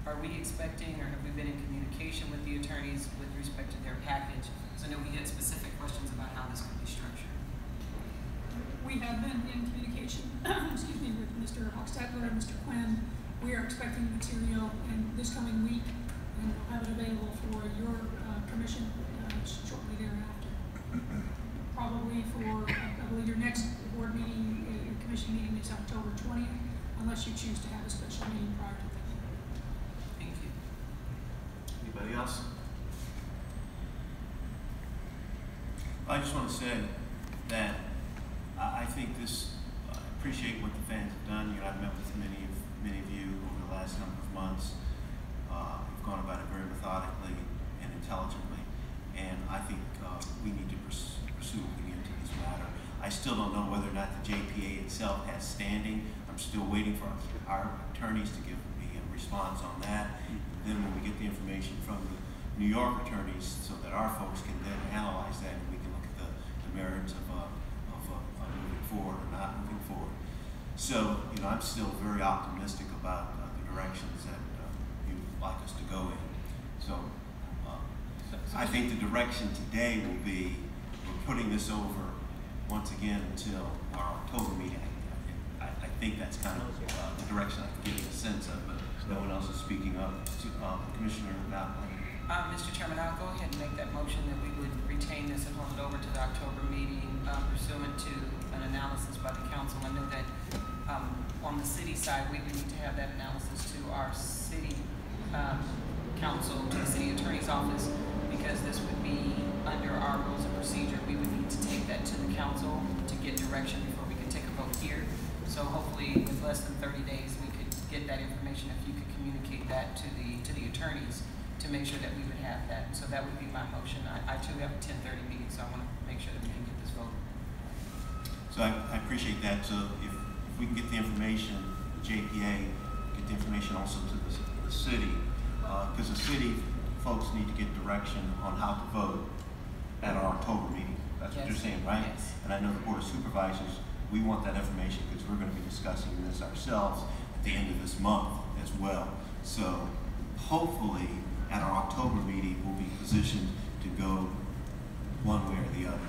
are we expecting or have we been in communication with the attorneys with respect to their package? Because I know we had specific questions about how this could be structured. We have been in communication, excuse me, with Mr. Hochstetler and Mr. Quinn. We are expecting material in this coming week, and we'll have it available for your commission shortly thereafter. Probably for, I believe your next board meeting, your commission meeting is October 20th, unless you choose to have a special meeting prior to that. Thank you. Anybody else? I just want to say that I think this, I appreciate what the fans have done. I've met with many of you over the last number of months. We've gone about it very methodically and intelligently, and I think we need to pursue looking into this matter. I still don't know whether or not the JPA itself has standing. I'm still waiting for our attorneys to give me a response on that. Then when we get the information from the New York attorneys so that our folks can then analyze that and we can look at the merits of moving forward or not moving forward. So, I'm still very optimistic about the directions that you would like us to go in. So, I think the direction today will be we're putting this over once again until our October meeting. I think that's kind of the direction I'm getting a sense of, but no one else is speaking up. Commissioner Malcolm. Mr. Chairman, I'll go ahead and make that motion that we would retain this and hold it over to the October meeting pursuant to an analysis by the council. I know that on the city side, we would need to have that analysis to our city council, to the city attorney's office, because this would be under our rules of procedure. We would need to take that to the council to get direction before we could take a vote here. So hopefully with less than 30 days, we could get that information if you could communicate that to the attorneys to make sure that we would have that. So that would be my motion. I too have a 10:30 meeting, so I want to make sure that we can get this vote. So I appreciate that. So if we can get the information, the JPA, get the information also to the city, because the city folks need to get direction on how to vote at our October meeting. That's what you're saying, right? Yes. And I know the Board of Supervisors, we want that information because we're going to be discussing this ourselves at the end of this month as well. So hopefully at our October meeting, we'll be positioned to go one way or the other.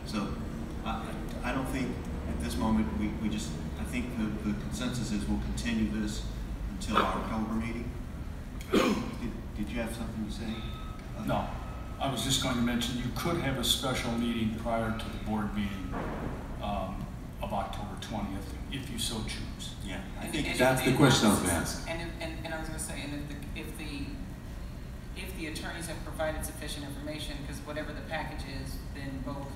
So I don't think at this moment I think the consensus is we'll continue this until our October meeting. Did you have something to say? No. I was just going to mention you could have a special meeting prior to the board meeting of October 20th if you so choose. Yeah, I think that's the question I was going to ask. And I was going to say, and if the attorneys have provided sufficient information, because whatever the package is, then both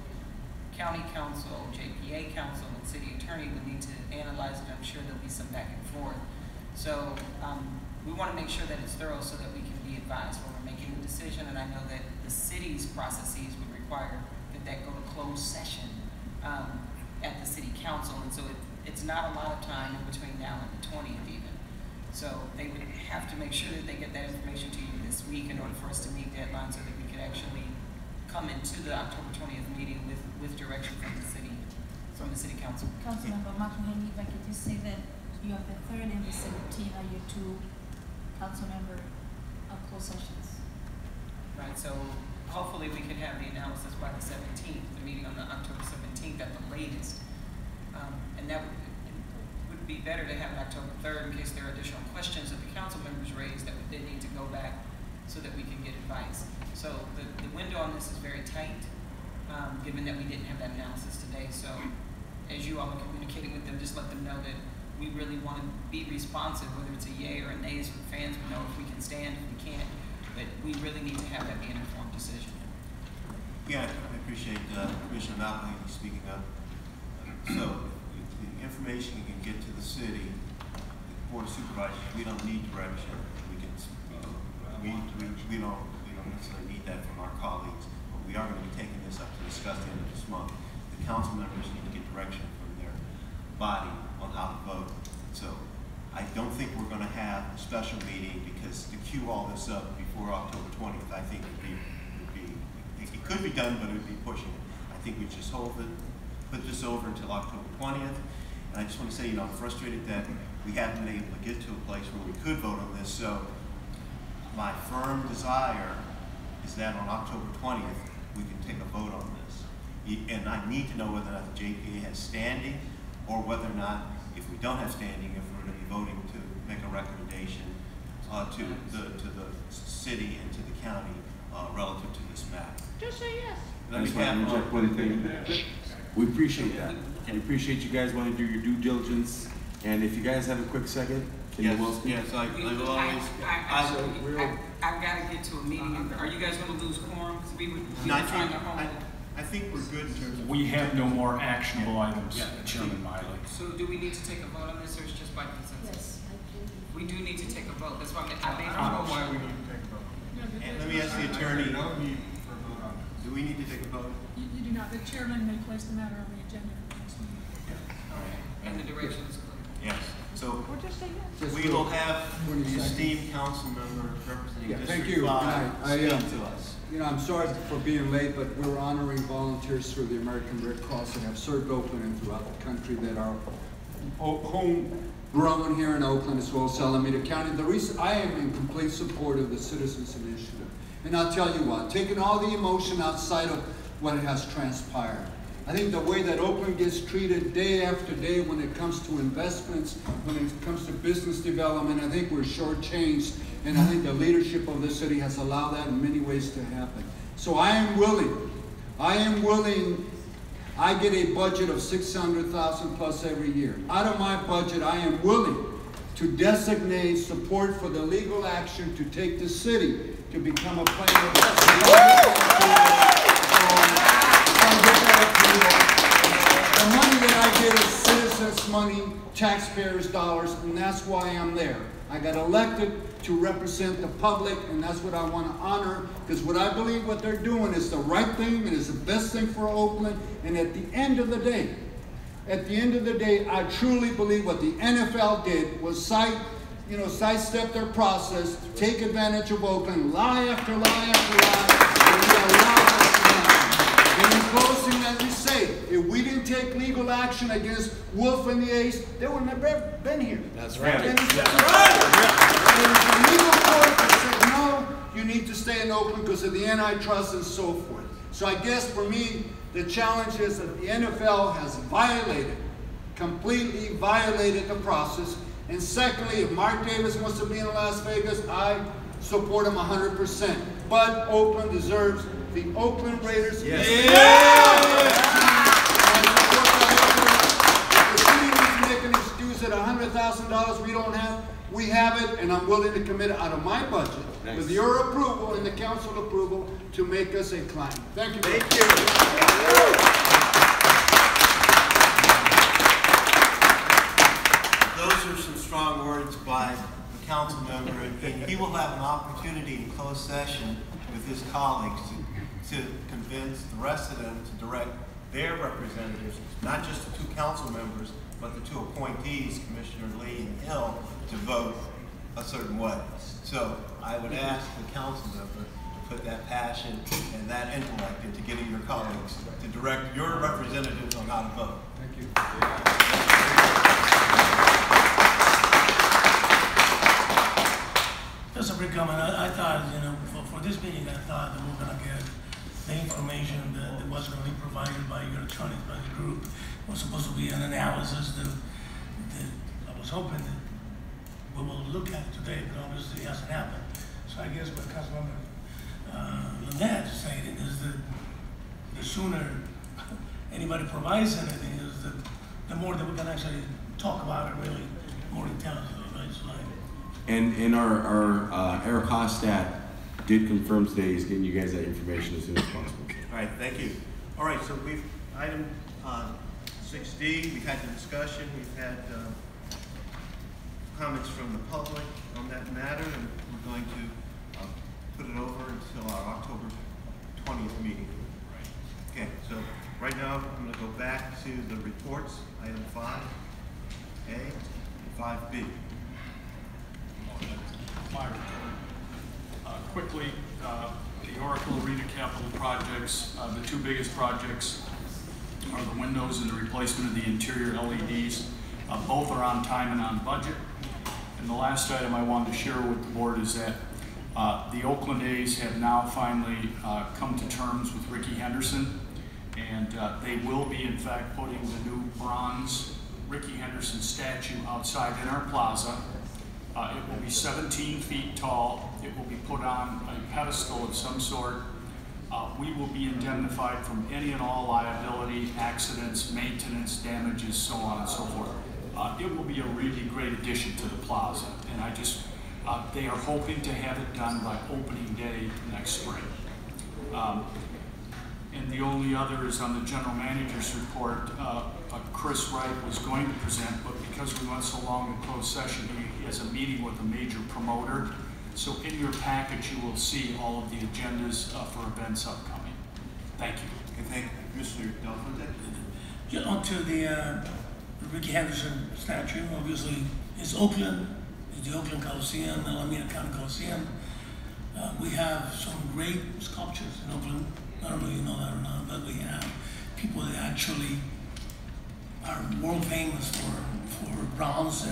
county council, JPA council, and city attorney would need to analyze it. I'm sure there'll be some back and forth. So we want to make sure that it's thorough so that we can be advised when we're making a decision. And I know that the city's processes would require that go to closed session. at the city council, and so it's not a lot of time in between now and the 20th even. So they would have to make sure that they get that information to you this week in order for us to meet deadlines so that we could actually come into the October 20th meeting with direction from the city council. Councilmember McEnany, if I could just say that you have the 3rd and the 17th are your 2 councilmember closed sessions. Right, so hopefully we can have the analysis by the 17th, the meeting on the October 17th at the latest. And that would be better to have it October 3rd in case there are additional questions that the council members raise that would then need to go back so that we can get advice. So the window on this is very tight, given that we didn't have that analysis today. So as you all are communicating with them, just let them know that we really want to be responsive, whether it's a yay or a nay, so the fans will know if we can stand, if we can't. But we really need to have that be an informed decision. Yeah, I appreciate Commissioner Malcolm speaking up. So if the information can get to the city, the Board of Supervisors, we don't need direction. We can, we don't necessarily need that from our colleagues, but we are going to be taking this up to discuss the end of this month. The council members need to get direction from their body on how to vote. So I don't think we're going to have a special meeting because to queue all this up before October 20th, I think it could be done, but it would be pushing it. I think we just put this over until October 20th. And I just want to say, I'm frustrated that we haven't been able to get to a place where we could vote on this. So my firm desire is that on October 20th, we can take a vote on this. And I need to know whether or not the JPA has standing, or whether or not, if we don't have standing, if we're going to be voting to make a recommendation to the city and to the county relative to this matter. Just say yes. I just want to interject one thing. We appreciate that. We appreciate you guys want to do your due diligence. And if you guys have a quick second, can you well speak? Yes, I will always. I've got to get to a meeting. Are you guys going to lose quorum? Because we were trying to hold. I think we're good in terms of. We have no more actionable items, Chairman Miley. So do we need to take a vote on this, or is it just by consensus? Yes. We do need to take a vote. That's why I made a vote. Why we need to take a vote. And let me ask the attorney. Do we need to take a vote? You do not. The chairman may place the matter on the agenda for the next meeting. All right. And the direction is clear. Yes. So or just say yes. We will have the esteemed council member representing Thank District you. 5 speak to us. I'm sorry for being late, but we're honoring volunteers through the American Red Cross that have served Oakland and throughout the country that are homegrown here in Oakland as well as Alameda County. The reason I am in complete support of the Citizens Initiative. And I'll tell you what, taking all the emotion outside of what has transpired. I think the way that Oakland gets treated day after day when it comes to investments, when it comes to business development, I think we're shortchanged. And I think the leadership of the city has allowed that in many ways to happen. So I am willing, I get a budget of $600,000 plus every year. Out of my budget, I am willing to designate support for the legal action to take the city to become a player. The money that I get is citizens' money, taxpayers' dollars, and that's why I'm there. I got elected to represent the public, and that's what I want to honor, because what I believe what they're doing is the right thing and is the best thing for Oakland. And at the end of the day, I truly believe what the NFL did was sidestep their process, take advantage of Oakland, lie after lie after lie, and we allowed us to happen. And in closing, as we say, if we didn't take legal action against Wolf and the Ace, they would have never been here. That's right. And there was a legal court that said, no, you need to stay in Oakland because of the antitrust and so forth. So I guess for me, the challenge is that the NFL has completely violated the process. And secondly, if Mark Davis wants to be in Las Vegas, I support him 100%. But Oakland deserves the Oakland Raiders. Yes. If the city needs to make an excuse at $100,000 we have it, and I'm willing to commit it out of my budget with your approval and the council approval to make us a client. Thank you. Thank you. Those are some strong words by the council member, and he will have an opportunity in closed session with his colleagues to convince the rest of them to direct their representatives, not just the 2 council members, but the 2 appointees, Commissioner Lee and Hill, to vote a certain way. So I would ask the council member to put that passion and that intellect into getting your colleagues to direct your representatives on how to vote. Thank you. Just a brief comment. I thought, you know, for this meeting, I thought that we were going to get the information that was going to be provided by your attorneys, by the group. It was supposed to be an analysis that I was hoping that we will look at today, but obviously it hasn't happened. So I guess what Councilmember Lynette stated is that the sooner anybody provides anything, is the more that we can actually talk about it really more intelligently, right? So and our Eric Hostat did confirm today he's getting you guys that information as soon as possible. All right, thank you. All right, so we've, item 6D, we've had the discussion, we've had comments from the public on that matter, and we're going to put it over until our October 20th meeting. Okay, so right now I'm going to go back to the reports, item 5A and 5B. My report. Quickly, the Oracle Arena capital projects, the 2 biggest projects are the windows and the replacement of the interior LEDs. Both are on time and on budget. And the last item I wanted to share with the board is that the Oakland A's have now finally come to terms with Ricky Henderson, and they will be in fact putting the new bronze Ricky Henderson statue outside in our plaza. It will be 17 feet tall. It will be put on a pedestal of some sort. We will be indemnified from any and all liability, accidents, maintenance, damages, so on and so forth. It will be a really great addition to the plaza, and I just, they are hoping to have it done by opening day next spring. And the only other is on the general manager's report. Chris Wright was going to present, but because we went so long in closed session, he has a meeting with a major promoter. So in your package, you will see all of the agendas for events upcoming. Thank you. Okay, thank you, Mr. Delfonte. Get on to the Ricky Henderson statue. Obviously, it's Oakland, it's the Oakland Coliseum, Alameda County Coliseum. We have some great sculptures in Oakland. I don't know if you know that or not, but we have people that actually are world famous for bronze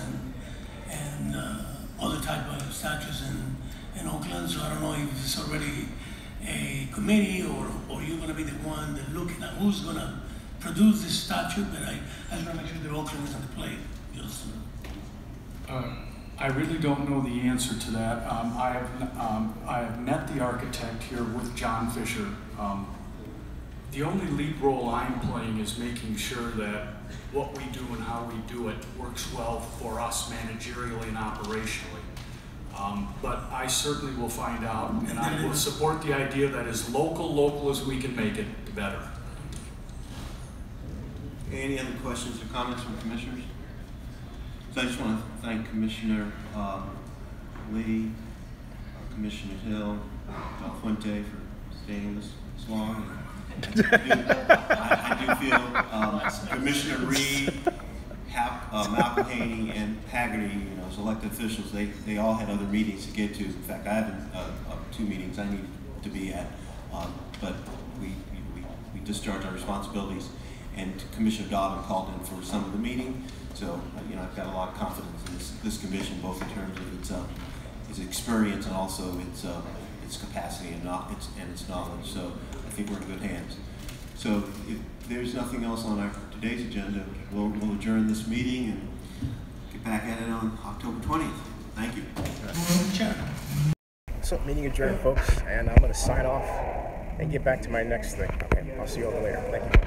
and other type of statues in Oakland. So I don't know if it's already a committee or you're going to be the one that looking at who's going to produce this statue, but I just want to make sure that Oakland is on the plate. Just, I really don't know the answer to that. I have met the architect here with John Fisher. The only lead role I'm playing is making sure that what we do and how we do it works well for us managerially and operationally. But I certainly will find out, and I will support the idea that as local as we can make it, the better. Any other questions or comments from commissioners? So I just want to thank Commissioner Lee, Commissioner Hill, Delfonte for staying this long. I do feel Commissioner Reed, Malcolm Haney, and Haggerty, you know, as elected officials, they all had other meetings to get to. In fact, I have 2 meetings I needed to be at, but we discharged our responsibilities. And Commissioner Dobbin called in for some of the meeting, so you know, I've got a lot of confidence in this commission, both in terms of its experience and also its capacity and its knowledge. So I think we're in good hands. So if there's nothing else on today's agenda, we'll adjourn this meeting and get back at it on October 20th. Thank you. So meeting adjourned, folks, and I'm going to sign off and get back to my next thing. Okay, I'll see you all later. Thank you.